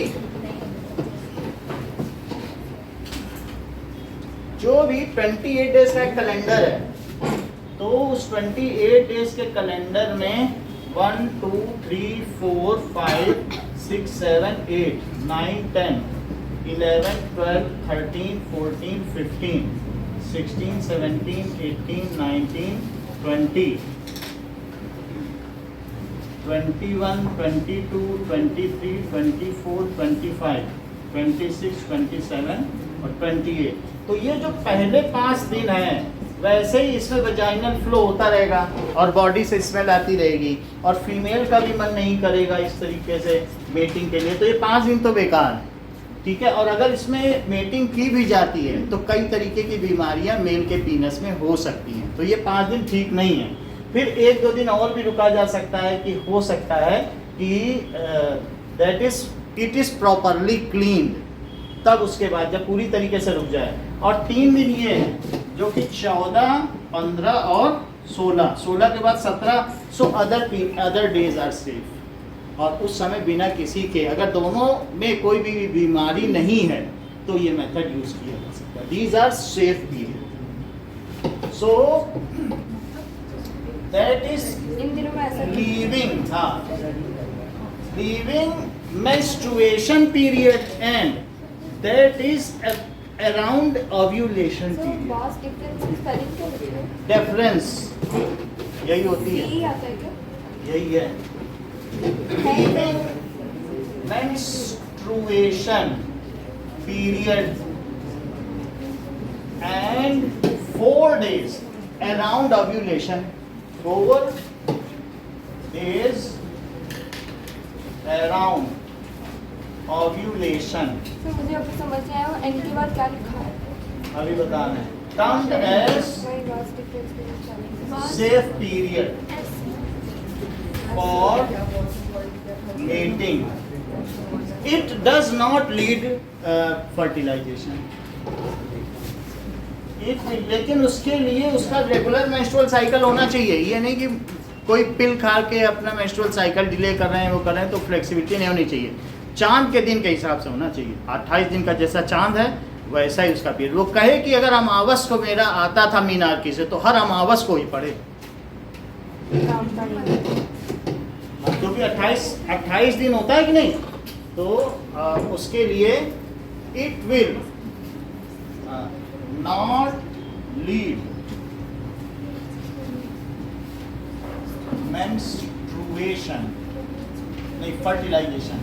जो भी 28 डेज का कैलेंडर है, तो उस 28 डेज के कैलेंडर में 1 2 3 4 5 6 7 8 9 10 11 12 13 14 15 16 17 18 19 20 21 22 23 24 25 26 27 और 28। तो ये जो पहले 5 दिन है, वैसे ही इसमें वजाइनल फ्लो होता रहेगा और बॉडी से स्मेल आती रहेगी, और फीमेल का भी मन नहीं करेगा इस तरीके से मेटिंग के लिए, तो ये 5 दिन तो बेकार है, ठीक है। और अगर इसमें मेटिंग की भी जाती है तो कई तरीके की बीमारियां मेल के पीनस में हो सकती हैं, तो ये 5 दिन ठीक नहीं है। फिर 1-2 दिन और भी रुका जा सकता है कि हो सकता है कि that is it is properly cleaned, तब उसके बाद जब पूरी तरीके से रुक जाए। और 3 दिन ये है जो कि 14, 15 और 16 के बाद 17, so other days are safe. और उस समय बिना किसी के, अगर दोनों में कोई भी बीमारी नहीं है तो ये मेथड यूज किया जा सकता है। These are safe period. So that is इन दिनों में ऐसा leaving, leaving menstruation period, and that is around ovulation So, period. vast difference in spelling क्या लिखते हैं? Difference यही होती है, यही आता है क्या? यही है। Leaving menstruation period and 4 days around ovulation, 4 days around ovulation, तो मुझे अभी समझ में आया एन के बाद क्या लिखा है? अभी बताना है, termed as वही vast difference के लिए चलेंगे। safe period, for mating. It does not lead fertilization. लेकिन उसके लिए उसका रेगुलर मेंस्ट्रुअल साइकिल होना चाहिए। ये नहीं कि कोई पिल खा के अपना मेंस्ट्रुअल साइकिल डिले कर रहे हैं, वो कर रहे हैं, तो फ्लेक्सिबिलिटी नहीं होनी चाहिए। चांद के दिन के हिसाब से होना चाहिए। 28 दिन का जैसा चांद है वैसा ही उसका पीरियड। वो कहे कि अगर अमावस को मेरा आता था मीनार से, तो हर अमावस को ही पड़े, क्योंकि 28 दिन होता है कि नहीं, तो उसके लिए it will not lead menstruation, नहीं फर्टिलाइजेशन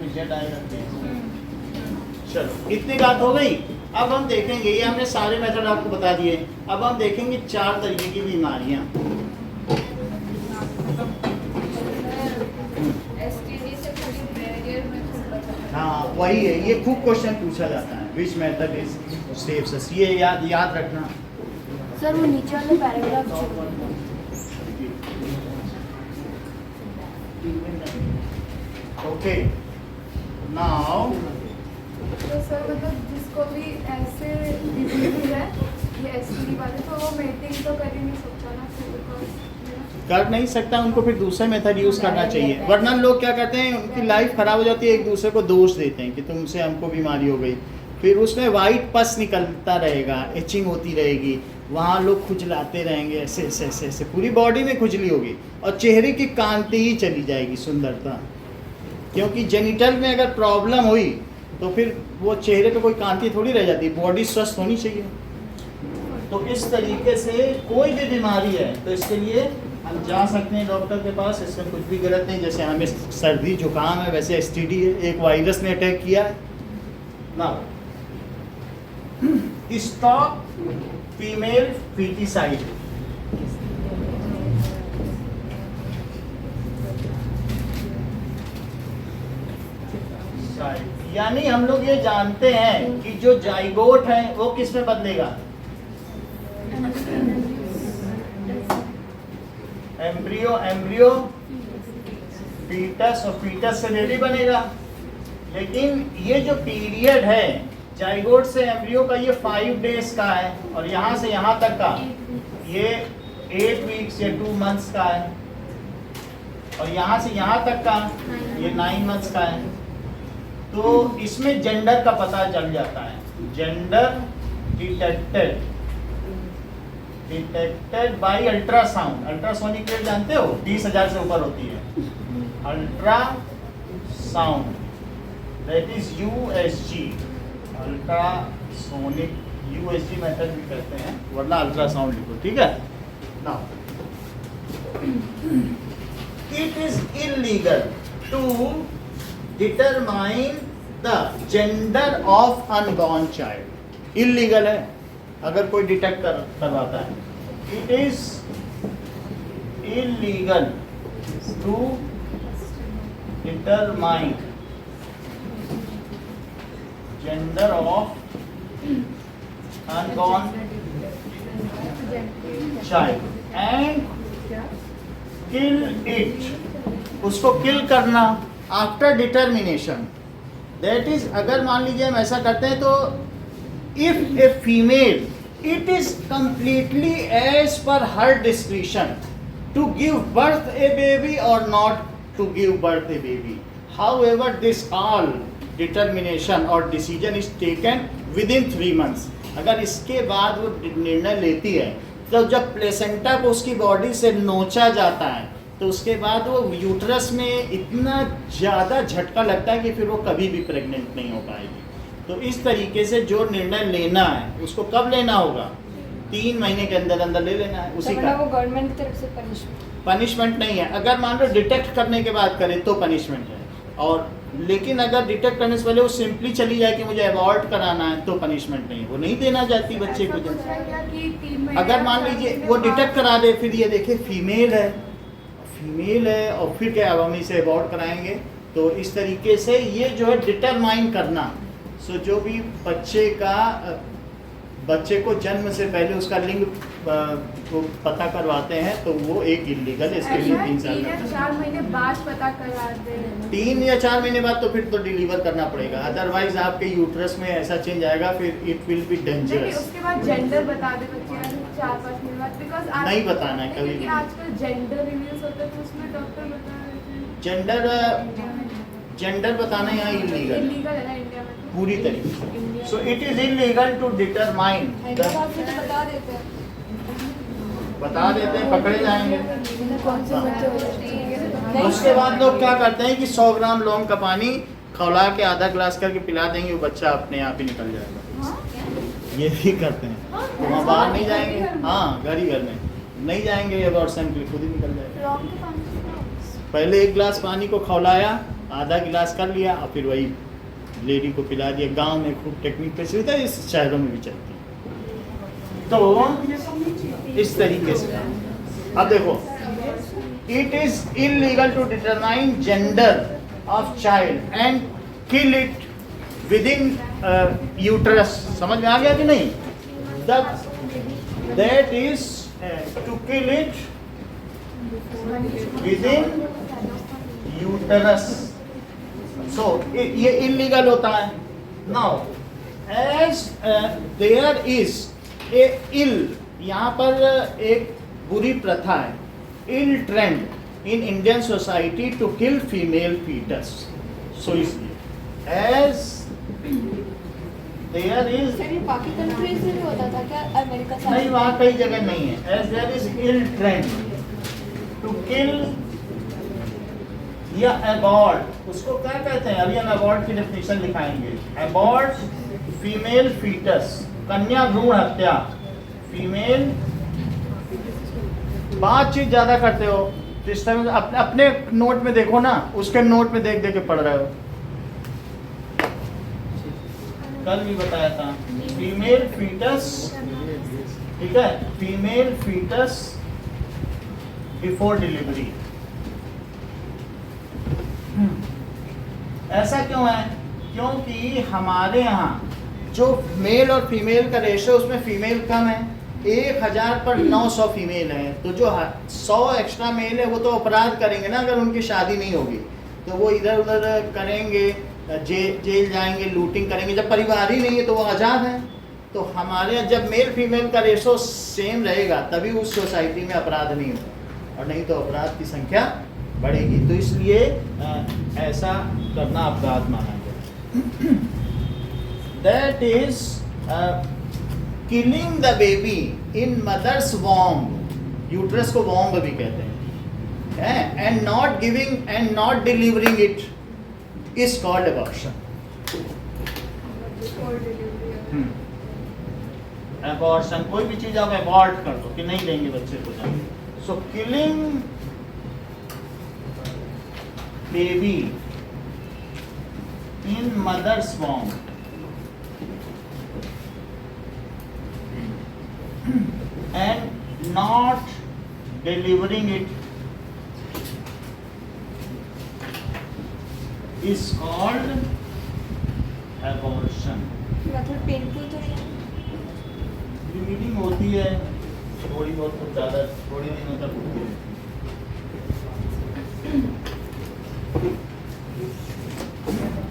में जेड आएगा। चलो इतनी बात हो गई। अब हम देखेंगे, ये हमने सारे मेथड आपको बता दिए। अब हम देखेंगे 4 तरीके की बीमारियां। हाँ वही है, ये खूब क्वेश्चन पूछा जाता है, विच मेथड इज सेफ। ये याद रखना सर। वो नीचे वाले पैराग्राफ ओके नाउ। तो सर मतलब जिसको भी ऐसे डिजीज है ये एसटीडी वाले, तो वो मेटिंग तो कर ही नहीं सकता ना, कर नहीं सकता, उनको फिर दूसरा मेथड यूज करना चाहिए। वरना लोग क्या करते हैं, उनकी लाइफ खराब हो जाती है, एक दूसरे को दोष देते हैं कि तुमसे हमको बीमारी हो गई, फिर उसमें वाइट पस निकलता रहेगा, एचिंग होती रहेगी, वहाँ लोग खुजलाते रहेंगे, ऐसे ऐसे ऐसे ऐसे पूरी बॉडी में खुजली होगी और चेहरे की कांति ही चली जाएगी, सुंदरता। क्योंकि जेनिटल में अगर प्रॉब्लम हुई तो फिर वो चेहरे पे कोई कांति थोड़ी रह जाती, बॉडी स्वस्थ होनी चाहिए। तो इस तरीके से कोई भी बीमारी है तो इसके लिए हम जा सकते हैं डॉक्टर के पास, इसमें कुछ भी गलत नहीं। जैसे हमें सर्दी जुकाम है, वैसे एसटीडी है, एक वायरस ने अटैक किया है ना। स्टॉप फीमेल फीटिसाइड, यानी हम लोग ये जानते हैं कि जो जाइगोट है वो किस में बदलेगा, एम्ब्रियो फीटस, और फीटस से बेबी बनेगा। लेकिन ये जो पीरियड है जाइगोट से एम्ब्रियो का, ये 5 डेज का है, और यहाँ से यहाँ तक का ये 8 वीक्स या 2 मंथ्स का है, और यहाँ से यहाँ तक का ये 9 मंथ्स का है। तो इसमें जेंडर का पता चल जाता है। Gender detected by ultrasound. Ultrasonic wave जानते हो, 20,000 से ऊपर होती है। Ultrasound that is USG, ultrasonic USG method भी कहते हैं, वरना अल्ट्रासाउंड लिखो, ठीक है। Now it is illegal to determine the gender of unborn child. Illegal है अगर कोई डिटेक्ट करवाता है। It is illegal to determine gender of unborn child and kill it, उसको किल करना आफ्टर डिटर्मिनेशन। दैट इज, अगर मान लीजिए हम ऐसा करते हैं तो if a female it is completely as per her discretion to give birth a baby or not to give birth a baby. However, this all determination or decision is taken within 3 months. अगर इसके बाद वो निर्णय लेती है तो जब placenta को उसकी बॉडी से नोचा जाता है तो उसके बाद वो यूट्रस में इतना ज़्यादा झटका लगता है कि फिर वो कभी भी प्रेग्नेंट नहीं हो पाएगी। तो इस तरीके से जो निर्णय लेना है उसको कब लेना होगा, 3 महीने के अंदर अंदर ले लेना है। उसी का वो गवर्नमेंट की तरफ से पनिशमेंट नहीं है। अगर मान लो डिटेक्ट करने के बाद करे तो पनिशमेंट है, और लेकिन अगर डिटेक्ट करने से पहले वो सिंपली चली जाए कि मुझे अबॉर्ट कराना है तो पनिशमेंट नहीं, वो नहीं देना चाहती बच्चे को। अगर मान लीजिए वो डिटेक्ट करा दे, फिर ये देखे फीमेल है और फिर क्या अब हम इसे अबॉर्ट कराएंगे। तो इस तरीके से ये जो है डिटरमाइन करना, सो जो भी बच्चे का बच्चे को जन्म से पहले उसका लिंग को पता करवाते हैं तो वो एक इलीगल, इसके लिए 3 साल 3 या 4 महीने बाद पता कराते हैं। 3 या 4 महीने बाद तो फिर तो डिलीवर करना पड़ेगा, अदरवाइज आपके यूट्रस में ऐसा चेंज आएगा, फिर इट विल बी नहीं, डेंजरस। उसके बाद जेंडर बता दे बच्चे 4-5 महीने बाद, बिकॉज नहीं बताना है कभी भी। आजकल जेंडर रिव्यूज होते हैं तो उसमें डॉक्टर बता देते हैं। जेंडर बताना यहाँ इलीगल इलीगल है ना इंडिया में तो। पूरी तरीके से। So it is illegal to determine, Hyderabad में तो बता देते हैं। बता देते हैं, पकड़े जाएंगे। कौन से बच्चे हो जाते हैं? नहीं, उसके बाद लोग क्या करते हैं कि 100 ग्राम लौंग का पानी खौला के आधा ग्लास करके पिला देंगे, वो बच्चा अपने आप ही निकल जाएगा। ये भी करते हैं, तो वहाँ बाहर नहीं जाएंगे, हाँ घर ही घर में नहीं जाएंगे, अबॉर्शन के लिए खुद ही निकल जाएगा। लौंग के पानी से पहले 1 गिलास पानी को खौलाया, आधा गिलास कर लिया और फिर वही लेडी को पिला दिया। गांव में खूब टेक्निक पे सुविधा, इस शहरों में भी चलती है। तो इस तरीके से अब देखो, it is illegal to determine gender of child and kill it within uterus. समझ में आ गया कि नहीं? That is to kill it within uterus. So ये इलीगल होता है। Now as there is a ill, यहाँ पर एक बुरी प्रथा है, ill trend in Indian society to kill female foetus. So इसलिए एज देयर इज, सर ये बाकी कंट्रीज में भी होता था क्या? अमेरिका से नहीं वहाँ कई जगह नहीं है। As there is ill trend to kill या अबॉर्ट, उसको क्या कहते हैं? अभी हम अबॉर्ट की डेफिनेशन लिखाएंगे। अबॉर्ट फीमेल फीटस, कन्या भ्रूण हत्या, फीमेल। बातचीत ज्यादा करते हो तो इस टाइम अपने नोट में देखो ना, उसके नोट में देख देख के पढ़ रहे हो। कल भी बताया था फीमेल फीटस, ठीक है, फीमेल फीटस बिफोर डिलीवरी। ऐसा क्यों है? क्योंकि हमारे यहाँ जो मेल और फीमेल का रेशो, उसमें फीमेल कम है। 1000 पर 900 फीमेल है, तो जो 100 एक्स्ट्रा मेल है वो तो अपराध करेंगे ना, अगर उनकी शादी नहीं होगी तो वो इधर उधर करेंगे, जेल जाएंगे, लूटिंग करेंगे। जब परिवार ही नहीं है तो वो आज़ाद हैं। तो हमारे यहाँ जब मेल फीमेल का रेशो सेम रहेगा तभी उस सोसाइटी में अपराध नहीं होगा, और नहीं तो अपराध की संख्या बढ़ेगी। तो इसलिए ऐसा करना अपराध माना गया। That is killing the baby in mother's womb, uterus को वॉम्ब भी कहते हैं, and not giving and not delivering it is called abortion. Abortion, कोई भी चीज आप अबॉर्ट कर दो कि नहीं देंगे बच्चे को जाएंगे। So killing baby in mother's womb and not delivering it is called abortion. मतलब पेनफुल तो नहीं है? ब्लीडिंग होती है थोड़ी बहुत, तो ज़्यादा थोड़ी दिनों तक होती है।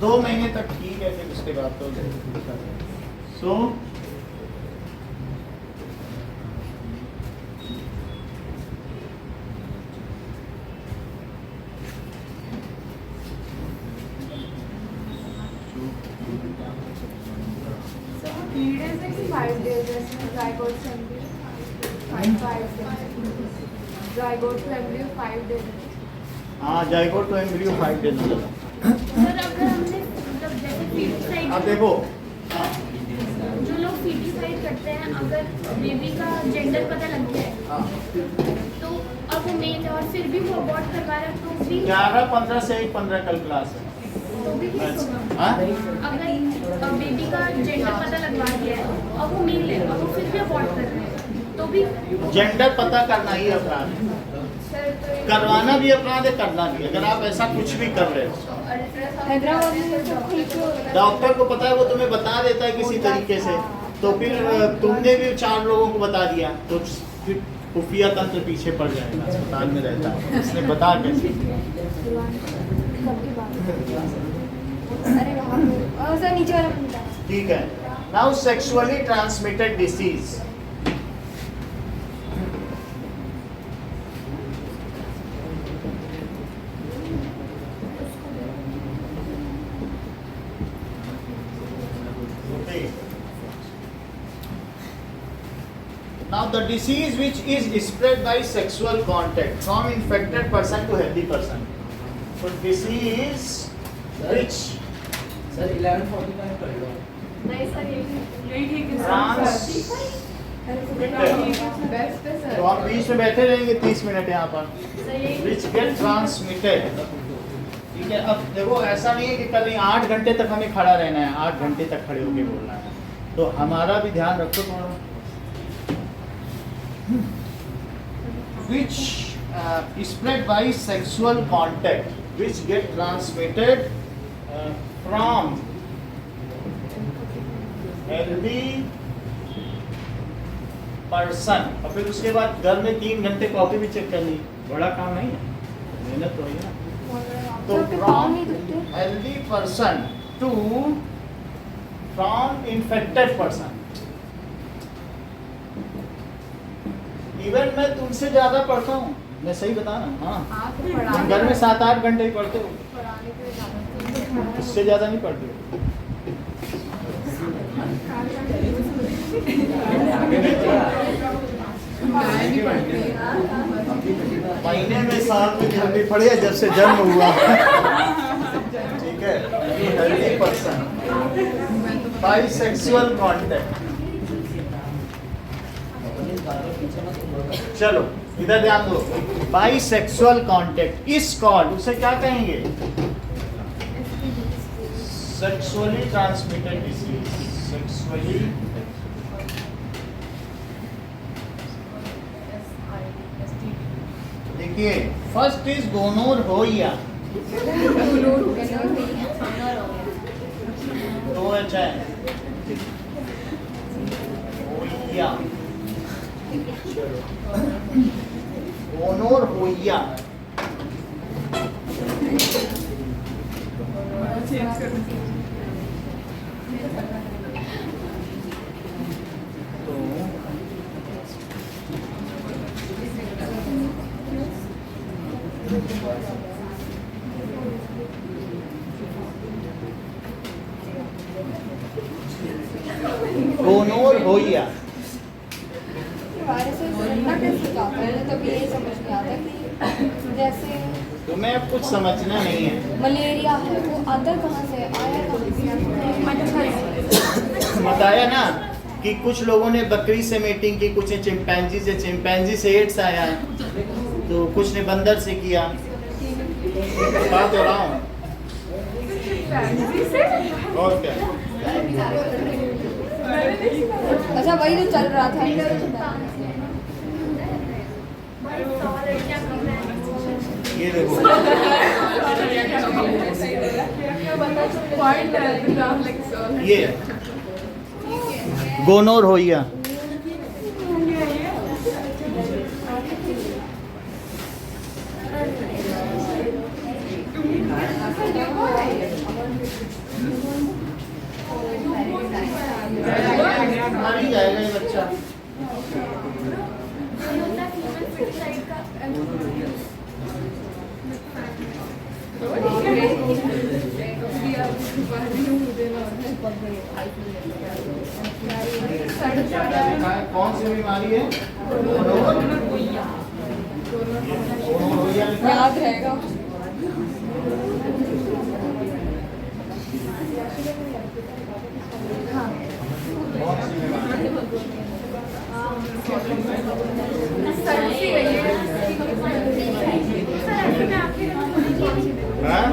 2 महीने तक ठीक है, फिर उसके बाद तो सो So 3 days है कि 5 days है इसमें zygote से embryo? 5 days। zygote to embryo 5 days। हाँ, जाइगोट तो एम्ब्रियो 5 डेज में होता है। सर अगर हमने मतलब जैसे फीटिसाइड, अब देखो, जो लोग फीटिसाइड करते हैं, अगर बेबी का जेंडर पता लग गया है हाँ, तो अब वो मेल है और फिर भी वो अबॉर्ट करवा रहा है तो भी 11-15 से 1-15 कल क्लास है। तो भी केस होगा। हाँ? अगर बेबी का जेंडर पता लगवा दिया है और वो मेल है और वो फिर भी अबॉर्ट कर रहे हैं तो भी जेंडर पता करना ही अपराध है, करवाना भी अपराध है, करना भी। अगर आप ऐसा कुछ भी कर रहे हो, हैदराबाद में तो खुल के डॉक्टर को पता है, वो तुम्हें बता देता है किसी तरीके से, तो तो फिर तुमने भी 4 लोगों को बता दिया तो फिर खुफिया तंत्र पीछे पड़ जाएगा, अस्पताल में रहता है, इसने बता कैसे। अरे वहाँ पे सर नीचे वाला बनता है। ठीक है, now sexually transmitted disease. Now the disease which is spread by sexual contact from infected person to healthy person. So disease which sir 11:45 कर लो। नहीं सर यही ठीक है बेस्ट है सर। तो आप बीच में बैठे रहेंगे 30 मिनट यहाँ पर। Which get transmitted। ठीक है, अब देखो ऐसा नहीं है कि कल 8 घंटे तक हमें खड़ा रहना है, 8 घंटे तक खड़े होके बोलना है, तो हमारा भी ध्यान रखो थोड़ा। Which spread by sexual contact, which get transmitted from healthy person। और फिर उसके बाद घर में 3 घंटे कॉपी भी चेक करनी, बड़ा काम नहीं है, मेहनत तो है ना। तो from healthy person to from infected person। Even मैं तुमसे ज्यादा पढ़ता हूँ, मैं सही बता रहा हूँ। हाँ, आप तो तुम पढ़ाने घर में 7-8 घंटे ही पढ़ते हो, पढ़ाने के लिए ज़्यादा उससे ज्यादा नहीं पढ़ते हो। महीने में साल में जब भी पढ़े जब से जन्म हुआ। ठीक है, healthy person by sexual contact. चलो इधर ध्यान दो, बाई सेक्सुअल कॉन्टेक्ट इस कॉल उसे क्या कहेंगे? Sexually transmitted disease. सेक्सुअली देखिए, फर्स्ट इज गोनोरहोइया। दो अच्छा है होइया, गोनोरहोइया। गोनोरहोइया कैसे जाता है, तभी ये समझ नहीं आता कि जैसे तुम्हें अब कुछ समझना नहीं है। मलेरिया है वो आता कहाँ से, आया कहाँ से? बताया ना कि कुछ लोगों ने बकरी से मीटिंग की, कुछ ने चिंपैंजी से एड्स आया है, तो कुछ ने बंदर से किया। बात हो रहा हूँ और क्या। अच्छा वही तो चल रहा था। ये देखो, ये गोनोरहोइया। मर ही जाएगा ये बच्चा। कौन सी बीमारी है? याद रहेगा। कौन सी बीमारी? हाँ?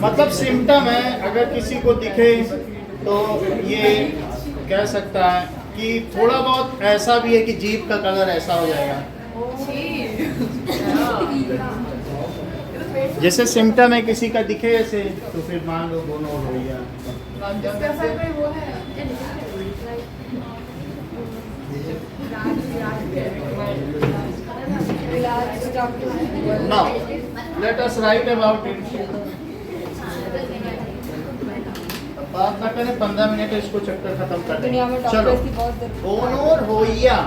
मतलब सिम्टम है, अगर किसी को दिखे तो ये कह सकता है कि थोड़ा बहुत ऐसा भी है कि जीभ का कलर ऐसा हो जाएगा। जैसे सिम्टम है किसी का दिखे ऐसे, तो फिर मान लो गोनोरहोइया। इलाज doctor Now, let us write about it. बात ना करें, 15 मिनट इसको चक्कर खत्म कर दुनिया में दें। चलो, डॉक्टर्स की बहुत जरूरत है। गोनोरहोइया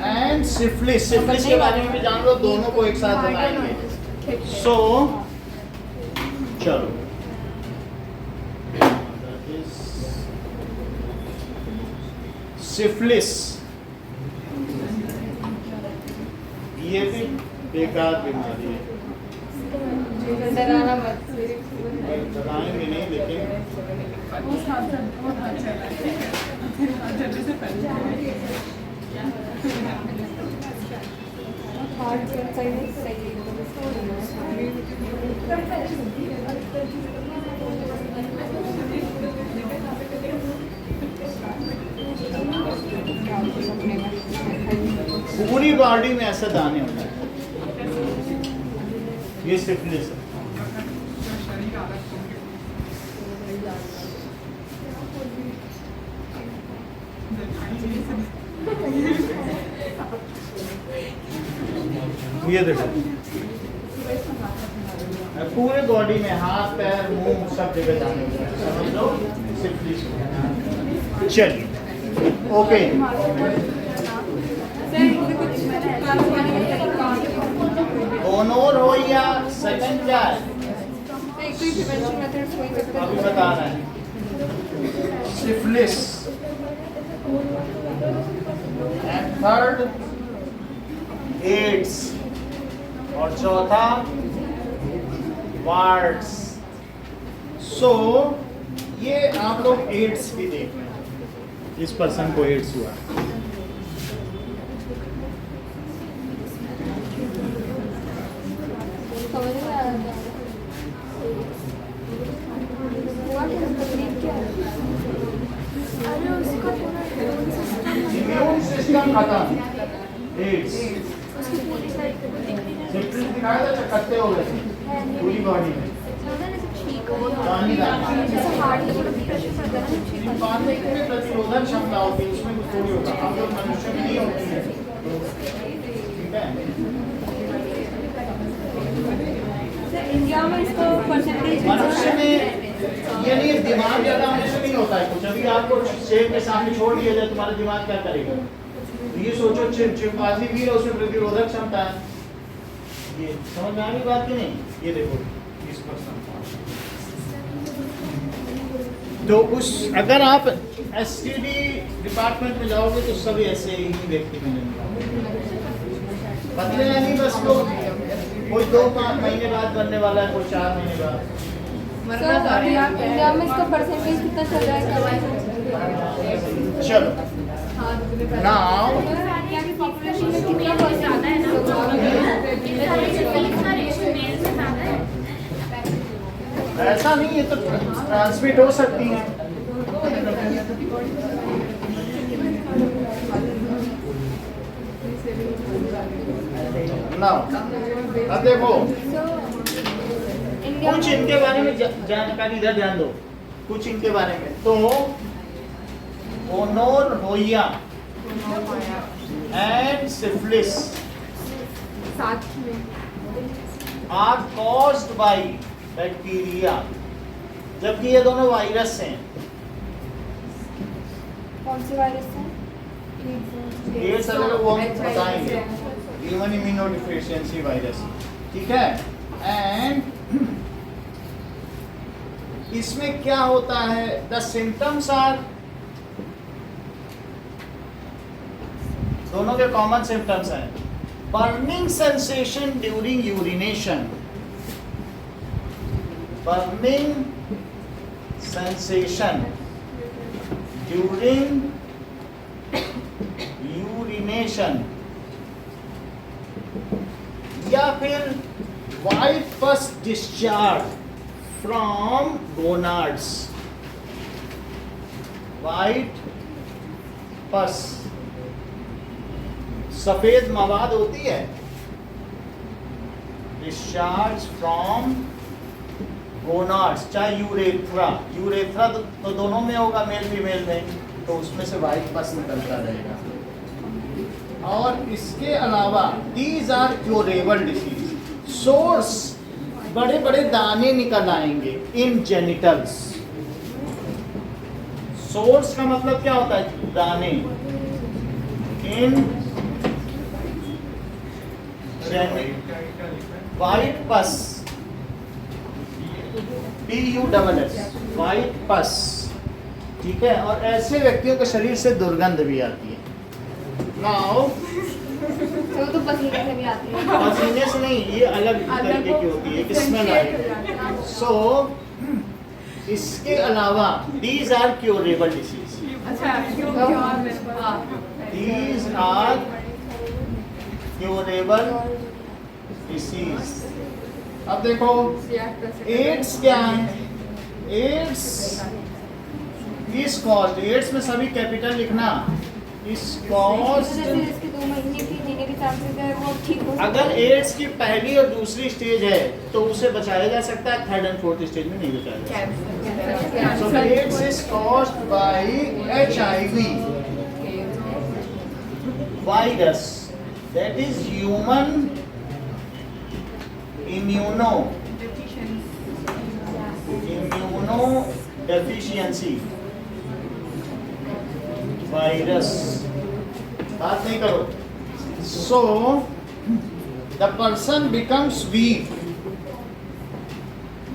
एंड सिफिलिस, सिफिलिस के बारे में भी जान लो, दोनों को एक साथ बताएंगे। सो चलो, सिफिलिस ये भी बेकार बीमारी है, डराना मत। डराएंगे नहीं, लेकिन हार्ट सही पूरी बॉडी में ऐसे दाने होते हैं, ये सिफिलिस है। ये देखो, पूरे बॉडी में हाथ पैर मुंह सब जगह जाने होते हैं, समझ लो सिफिलिस। चलिए, ओके। गोनोरहोइया सेकंड क्या है, अभी बता रहे हैं, सिफिलिस, एंड थर्ड एड्स, और चौथा वार्ड्स। सो ये आप लोग एड्स भी देख रहे हैं, इस पर्सन को एड्स हुआ। समझ में आ रहा है हुआ क्या, तकलीफ क्या है? अरे उसका पूरा इम्यून सिस्टम खत्म, एड्स, उसकी पूरी साइड पे तो दिख नहीं रहा सिफिलिस दिखाया था, चकत्ते हो गए पूरी बॉडी में, ठीक हो पानी डालना। जैसे हार्ट में थोड़ा प्रेशर पड़ता है ना, ठीक है। पानी में प्रतिरोधक क्षमता होती है, उसमें कुछ थोड़ी होगा, हम लोग मनुष्य में नहीं होती है, ठीक है। सर इंडिया में इसको परसेंटेज मनुष्य में ये नहीं, दिमाग ज्यादा होने से नहीं होता है कुछ। अभी आपको शेर के सामने छोड़ दिया जाए, तुम्हारा दिमाग क्या करेगा? ये सोचो, चिंपांजी भी है, उसमें प्रतिरोधक क्षमता है। ये समझ में आ रही बात की नहीं? ये देखो इस पर्सन, तो उस अगर आप एसटीडी डिपार्टमेंट में जाओगे तो सभी ऐसे ही व्यक्ति मिलेंगे, बदले नहीं, बस तो कोई 2-5 महीने बाद बनने वाला है, कोई 4 महीने बाद। सर अभी आप इंडिया में इसका परसेंटेज कितना चल रहा है? चलो, नाउ इंडिया की पॉपुलेशन में कितना मेल ज़्यादा है ना, परसेंटेज? इसका रेशो मेल से ज़्यादा है। ऐसा नहीं, ये तो ट्रांसमिट हो सकती है। नाउ अब देखो, इंडिया कुछ इनके बारे में जानकारी, इधर ध्यान दो, कुछ इनके बारे में। तो गोनोरहोइया एंड सिफिलिस साथ में आर कॉज्ड बाय बैक्टीरिया, जबकि ये दोनों वायरस हैं। कौन से वायरस है? ये सब वो हम बताएंगे, ह्यूमन इम्यूनोडिफिशियंसी वायरस, ठीक है। एंड इसमें क्या होता है, द सिम्टम्स आर, दोनों के कॉमन सिम्टम्स हैं, burning sensation during urination, burning sensation during urination, या फिर वाइट पस डिस्चार्ज फ्रॉम गोनाड्स, वाइट पस, सफेद मवाद होती है, डिस्चार्ज फ्रॉम गोनाड्स, चाहे यूरेथ्रा, यूरेथ्रा तो दोनों में होगा, मेल फीमेल में, तो उसमें से वाइट पस निकलता रहेगा। और इसके अलावा these are curable disease. Sores, बड़े बड़े दाने निकल आएंगे इन जेनिटल्स। सोर्स का मतलब क्या होता है? दाने। इन वाइट पस, PUSS, वाइट पस, ठीक है। और ऐसे व्यक्तियों के शरीर से दुर्गंध भी आती है। नाउ तो वो तो पसीने से भी आती है। पसीने से नहीं, ये अलग तरीके की होती है, एक स्मेल आएगी। सो इसके अलावा these are curable disease. These are curable disease. अब देखो एड्स क्या है? एड्स इस कॉज, एड्स में सभी कैपिटल लिखना। इस कॉज, जैसे इसके 2 महीने की जीने के चांसेस है वो ठीक हो सकता अगर है। एड्स की पहली और दूसरी स्टेज है तो उसे बचाया जा सकता है, थर्ड एंड फोर्थ स्टेज में नहीं बचाया जा सकता। So AIDS is caused by HIV virus, that is human immunodeficiency virus। बात नहीं करो। So the person becomes weak।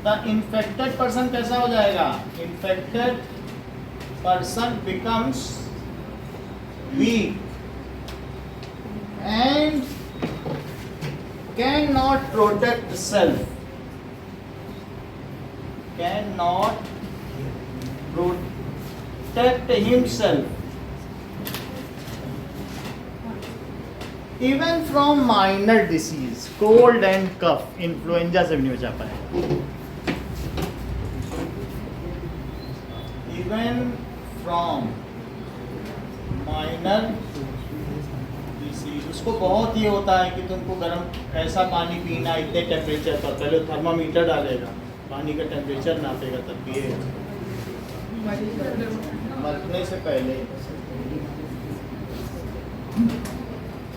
The infected person कैसा हो जाएगा? Infected person becomes weak and cannot protect self, cannot protect himself even from minor disease, cold and cough, influenza से भी नहीं बचा पाएगा। Even from minor disease, उसको बहुत ये होता है कि तुमको गर्म ऐसा पानी पीना इतने टेम्परेचर पर, पहले थर्मामीटर डालेगा, पानी का टेम्परेचर नापेगा तब पिएगा, मरने से पहले।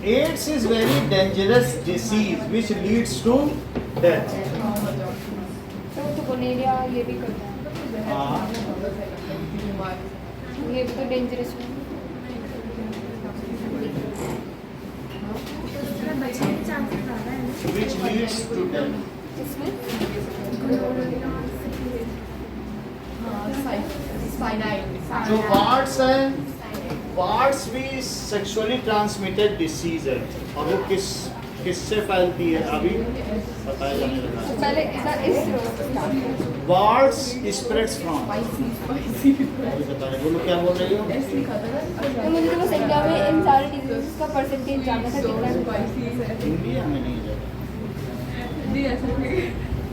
AIDS is very dangerous disease which leads to death. तो गोनेरिया ये भी करता है। हाँ, ये भी तो डेंजरस है। बचने के चांसेस ज़्यादा है ना। Which leads to death. इसमें जो वार्ड्स है, वार्ड्स भी सेक्सुअली ट्रांसमिटेड डिसीज है, और वो किससे फैलती है अभी बताया जाने लगा। पहले सर इस वार्ड्स स्प्रेड्स फ्रॉम, बताए बोलो क्या बोल रही हो? तो मुझे तो बस एग्जाम में इन सारे डिजीज का परसेंटेज जानना था कितना। इंडिया में नहीं जाएगा।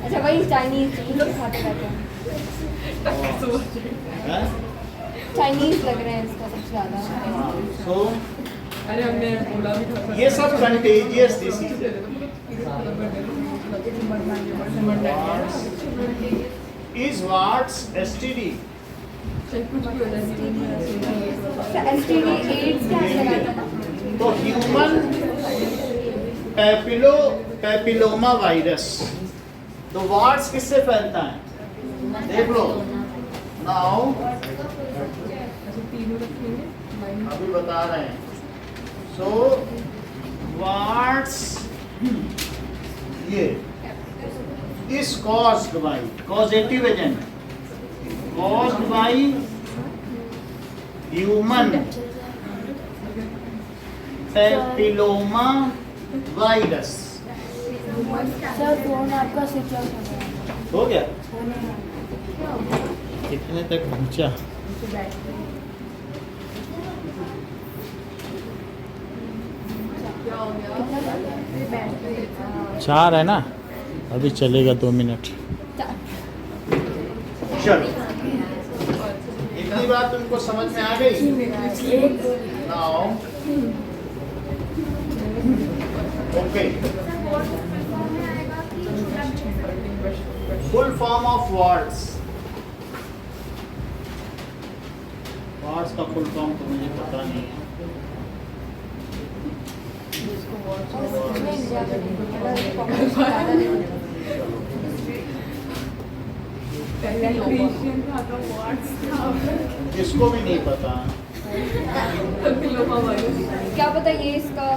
अच्छा वही चाइनीज लोग खाते रहते हैं। हैं? चाइनीज लग रहे हैं इसका सबसे ज़्यादा। So, अरे हमने बोला भी था। ये सब कंटेजियस डिसीज है। Is warts STD? कुछ भी हो जाए। STD एड्स क्या लगाता था? तो ह्यूमन पैपिलोमा वायरस। तो वार्ड्स किससे फैलता है? देख लो। नाउ अभी बता रहे हैं। सो वार्ड्स ये is caused by, causative agent, caused by human papilloma virus. Sir phone आपका स्विच ऑफ हो गया? कितने तक पहुंचा? चार है ना, अभी चलेगा 2 मिनट। चलो, इतनी बात तुमको समझ में आ गई? Now okay, full form of words. Words का फुल फॉर्म तो मुझे पता नहीं है। इसमें इंडिया में पॉपुलेशन ज़्यादा नहीं है। इलेक्ट्रीशियन था तो व्हाट्स था इसको भी नहीं पता। क्या पता ये इसका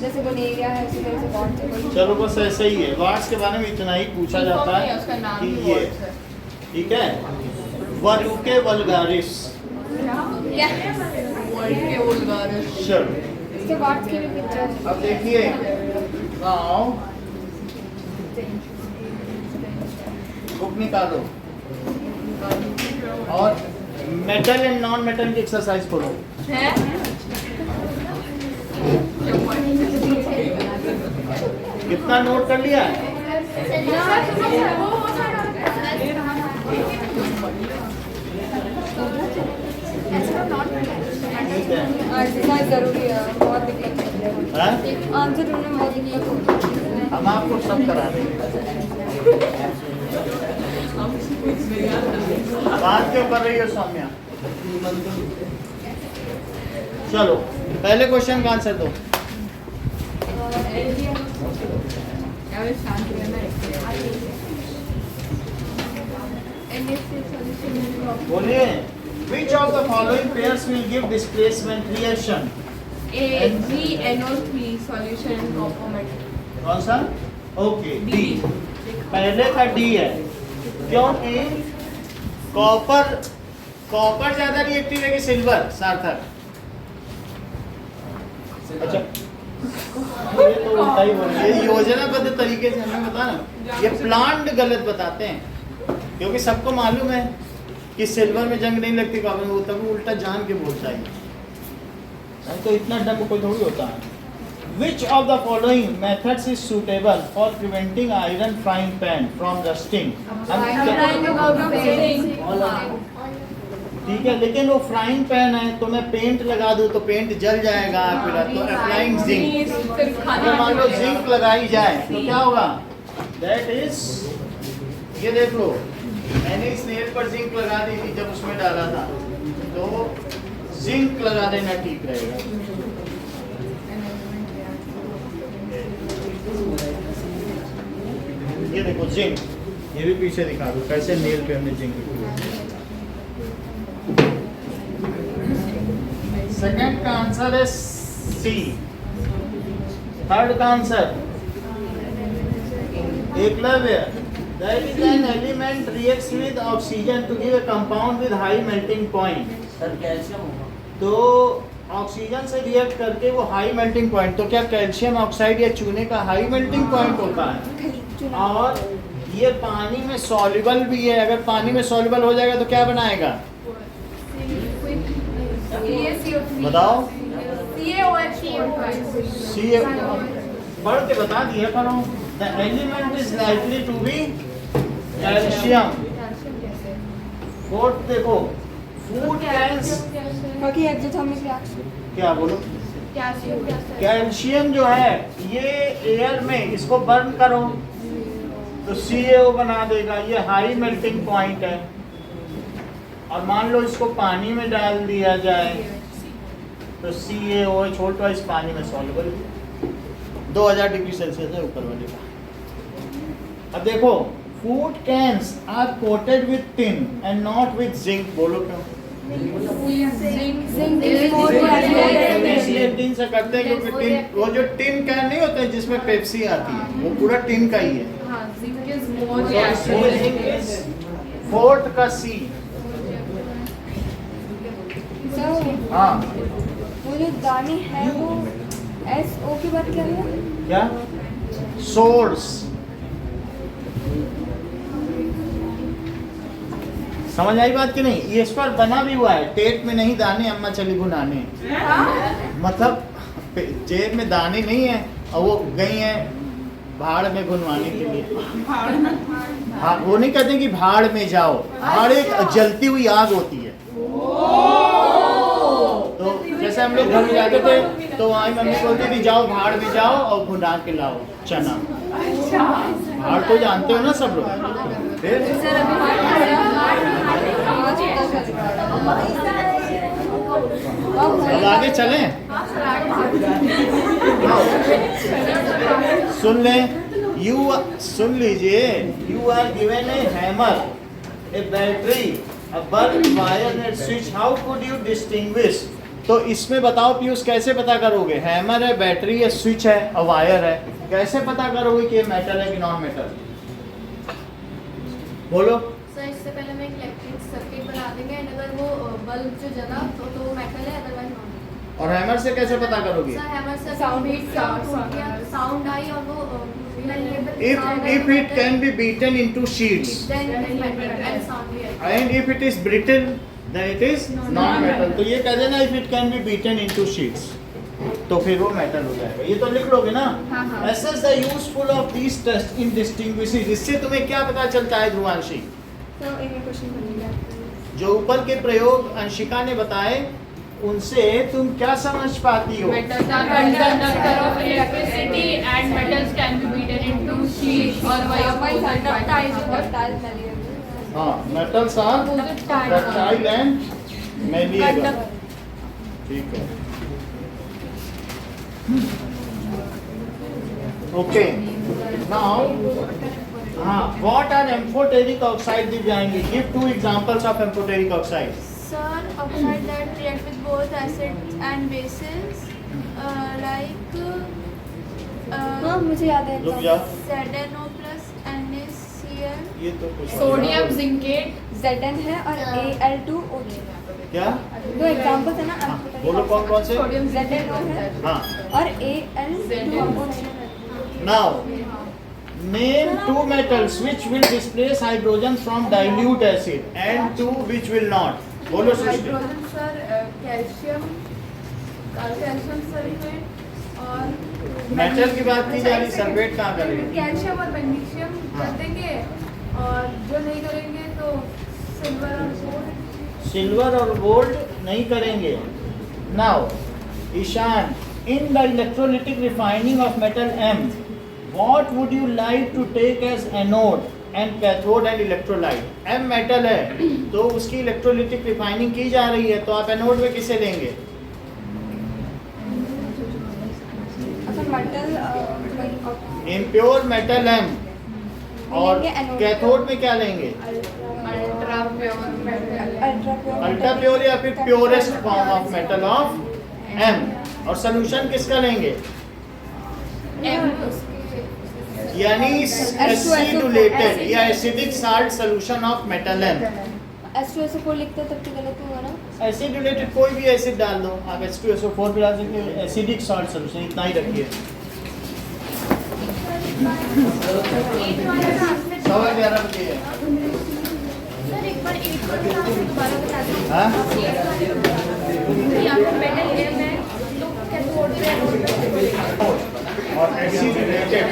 जैसे कोई एरिया है उसी तरह से कौन से कोई चलो बस ऐसे ही है, वार्ड्स के बारे में इतना ही पूछा जाता है उसका नाम कि ही ये words है। ठीक है। वरुके वल्गारिस क्या वर्ड के वल्गारिस चलो इसके वर्ड्स की भी पिक्चर अब देखिए नाउ बुक निकालो और मेटल एंड नॉन मेटल की एक्सरसाइज करो। है कितना नोट कर लिया है? ठीक है। एक्सरसाइज ज़रूरी है, बहुत दिक्कत होती है। हाँ? आंसर ढूंढने में बहुत दिक्कत होती है। हम आपको सब करा देंगे। बात क्यों कर रही हो सौम्या? चलो पहले क्वेश्चन का आंसर दो। शांत रहना बोलिए which of the following pairs will give displacement reaction? AgNO3 solution in copper metal कौन सा? Okay D. पहले का डी है क्योंकि कॉपर ज्यादा रिएक्टिव है कि सिल्वर? सार्थक अच्छा ये तो उल्टा ही बोल रही है। योजनाबद्ध तरीके से हमें बता ना, ये प्लांट गलत बताते हैं क्योंकि सबको मालूम है कि सिल्वर में जंग नहीं लगती कॉपर में, तभी उल्टा जान के बोलता है। नहीं तो इतना डम कोई थोड़ी होता है। Which of the following methods is suitable for preventing iron frying pan from rusting? ठीक है, लेकिन वो फ्राइंग पैन है तो मैं पेंट लगा दूं तो पेंट जल जाएगा फिर, तो अप्लाइंग जिंक। अगर मान लो जिंक लगाई जाए तो क्या होगा? दैट इज ये देख लो, मैंने इस नेल पर जिंक लगा दी थी जब उसमें डाला था, तो जिंक लगा देना ठीक रहेगा। ये देखो जिंक, ये भी पीछे दिखा दो कैसे नेल पे हमने जिंक लिखी। सेकंड का आंसर है सी। थर्ड का answer Eklavya, that is an element reacts with oxygen to give a compound with high melting point। Sir calcium होगा तो ऑक्सीजन से रिएक्ट करके वो हाई मेल्टिंग पॉइंट, तो क्या कैल्शियम ऑक्साइड या चूने का हाई मेल्टिंग पॉइंट होता है? और ये पानी में सॉल्युबल भी है, अगर पानी में सॉल्युबल हो जाएगा तो क्या बनाएगा? बताओ। सी बढ़ के बता दिया करो। The element is likely to be calcium. Fourth देखो, फूड कैंस क्योंकि एक्सोथर्मिक रिएक्शन क्या बोलो? कैल्शियम जो है ये एयर में इसको बर्न करो तो CaO बना देगा, ये हाई मेल्टिंग पॉइंट है। और मान लो इसको पानी में डाल दिया जाए तो CaO छोटा इस पानी में सॉल्युबल 2000 डिग्री सेल्सियस है ऊपर वाले का। अब देखो, food cans are coated with tin and not with zinc. बोलो क्यों? इसलिए टिन से करते हैं क्योंकि टिन, वो जो टिन कैन नहीं होता है जिसमें पेप्सी आती है, वो पूरा टिन का ही है। फोर्थ का सी। हाँ वो जो दाने है वो SO के बाद क्या है? क्या? सोर्स। समझ आई बात कि नहीं? ये इस पर बना भी हुआ है, टेट में नहीं दाने अम्मा चली भुनाने। मतलब जेब में दाने नहीं है और वो गई है भाड़ में भुनवाने के लिए। हाँ, वो नहीं कहते कि भाड़ में जाओ, भाड़ एक जलती हुई आग होती है। तो जैसे हम लोग घर में जाते थे तो वहाँ मम्मी बोलती थी जाओ भाड़ में जाओ और भुना के लाओ चना। भाड़ तो जानते हो ना सब लोग। फिर अब आगे चलें? सुन लें, सुन लीजिए, you are given a hammer, a battery, a bulb, wire and switch, how could you distinguish? तो इसमें बताओ पीयूष, कैसे पता करोगे? हैमर है, बैटरी है, स्विच है और वायर है, कैसे पता करोगे कि ये मेटल है कि नॉन मेटल? बोलो। सर इससे पहले मैं एक इलेक्ट्रिक सर्किट बना देंगे एंड अगर वो बल्ब जो जला तो वो मेटल है, अदरवाइज नॉन। और हैमर से कैसे पता करोगे? सर हैमर से Sound साउंड आई और वो If it can be beaten into sheets then it is metal and sound भी आएगा। and if it is brittle then it is non metal, तो ये कह देना if it can be beaten into sheets, तो फिर वो मेटल हो जाएगा। ये तो लिख लोगे ना? Assess the useful of these tests in distinguishing, इससे तुम्हें क्या पता चलता है ध्रुवांशी? तो एक और क्वेश्चन करेंगे। जो ऊपर के प्रयोग अंशिका ने बताए उनसे तुम क्या समझ पाती हो? Metals are conductor of electricity and metals can be beaten into sheets or हाँ, metals are ductile and malleable, ठीक है। Okay, now हाँ, what are amphoteric oxide? दिव्यांगी, give 2 examples of amphoteric oxide. Sir, oxide that react with both acids and bases, like हाँ मुझे याद है। रुक जाओ, ZnO plus NaCl, ये तो कुछ sodium zincate, Zn है और Al2O3। क्या? दो एग्जांपल्स है ना। हाँ, बोलो कौन कौन से? ZnO है हाँ, और Al2O3। now name 2 metals which will displace hydrogen from dilute acid and 2 which will not. बोलो सृष्टि। हाइड्रोजन सर कैल्शियम सल्फेट और मेटल की बात की जा रही, सल्फेट कहाँ करेंगे? कैल्शियम और मैग्नीशियम हाँ। कर देंगे और जो नहीं करेंगे तो सिल्वर और गोल्ड। सिल्वर और गोल्ड नहीं करेंगे। Now Ishan, in the electrolytic refining of metal M, what would you like to take as anode and cathode and electrolyte? M metal है तो उसकी इलेक्ट्रोलिटिक रिफाइनिंग की जा रही है, तो आप एनोड में किसे लेंगे? इम्प्योर मेटल M, और कैथोड में क्या लेंगे? Ultra pure metal. Ultra pure या फिर purest form of metal of M, और सोल्यूशन किसका लेंगे? यानी एसिडुलेटेड या acidic salt solution of metal M। H2SO4 लिखते तब तो गलत होगा ना। एसिडुलेटेड कोई भी एसिड डाल दो आप, H2SO4 भी डाल सकते हो, एसिडिक साल्ट सोल्यूशन, इतना ही रखिए। 11:15 बजे है। सर एक बार दोबारा बता दीजिए। हाँ? यहाँ पे मेटल M है तो कैथोड पे और एसिडुलेटेड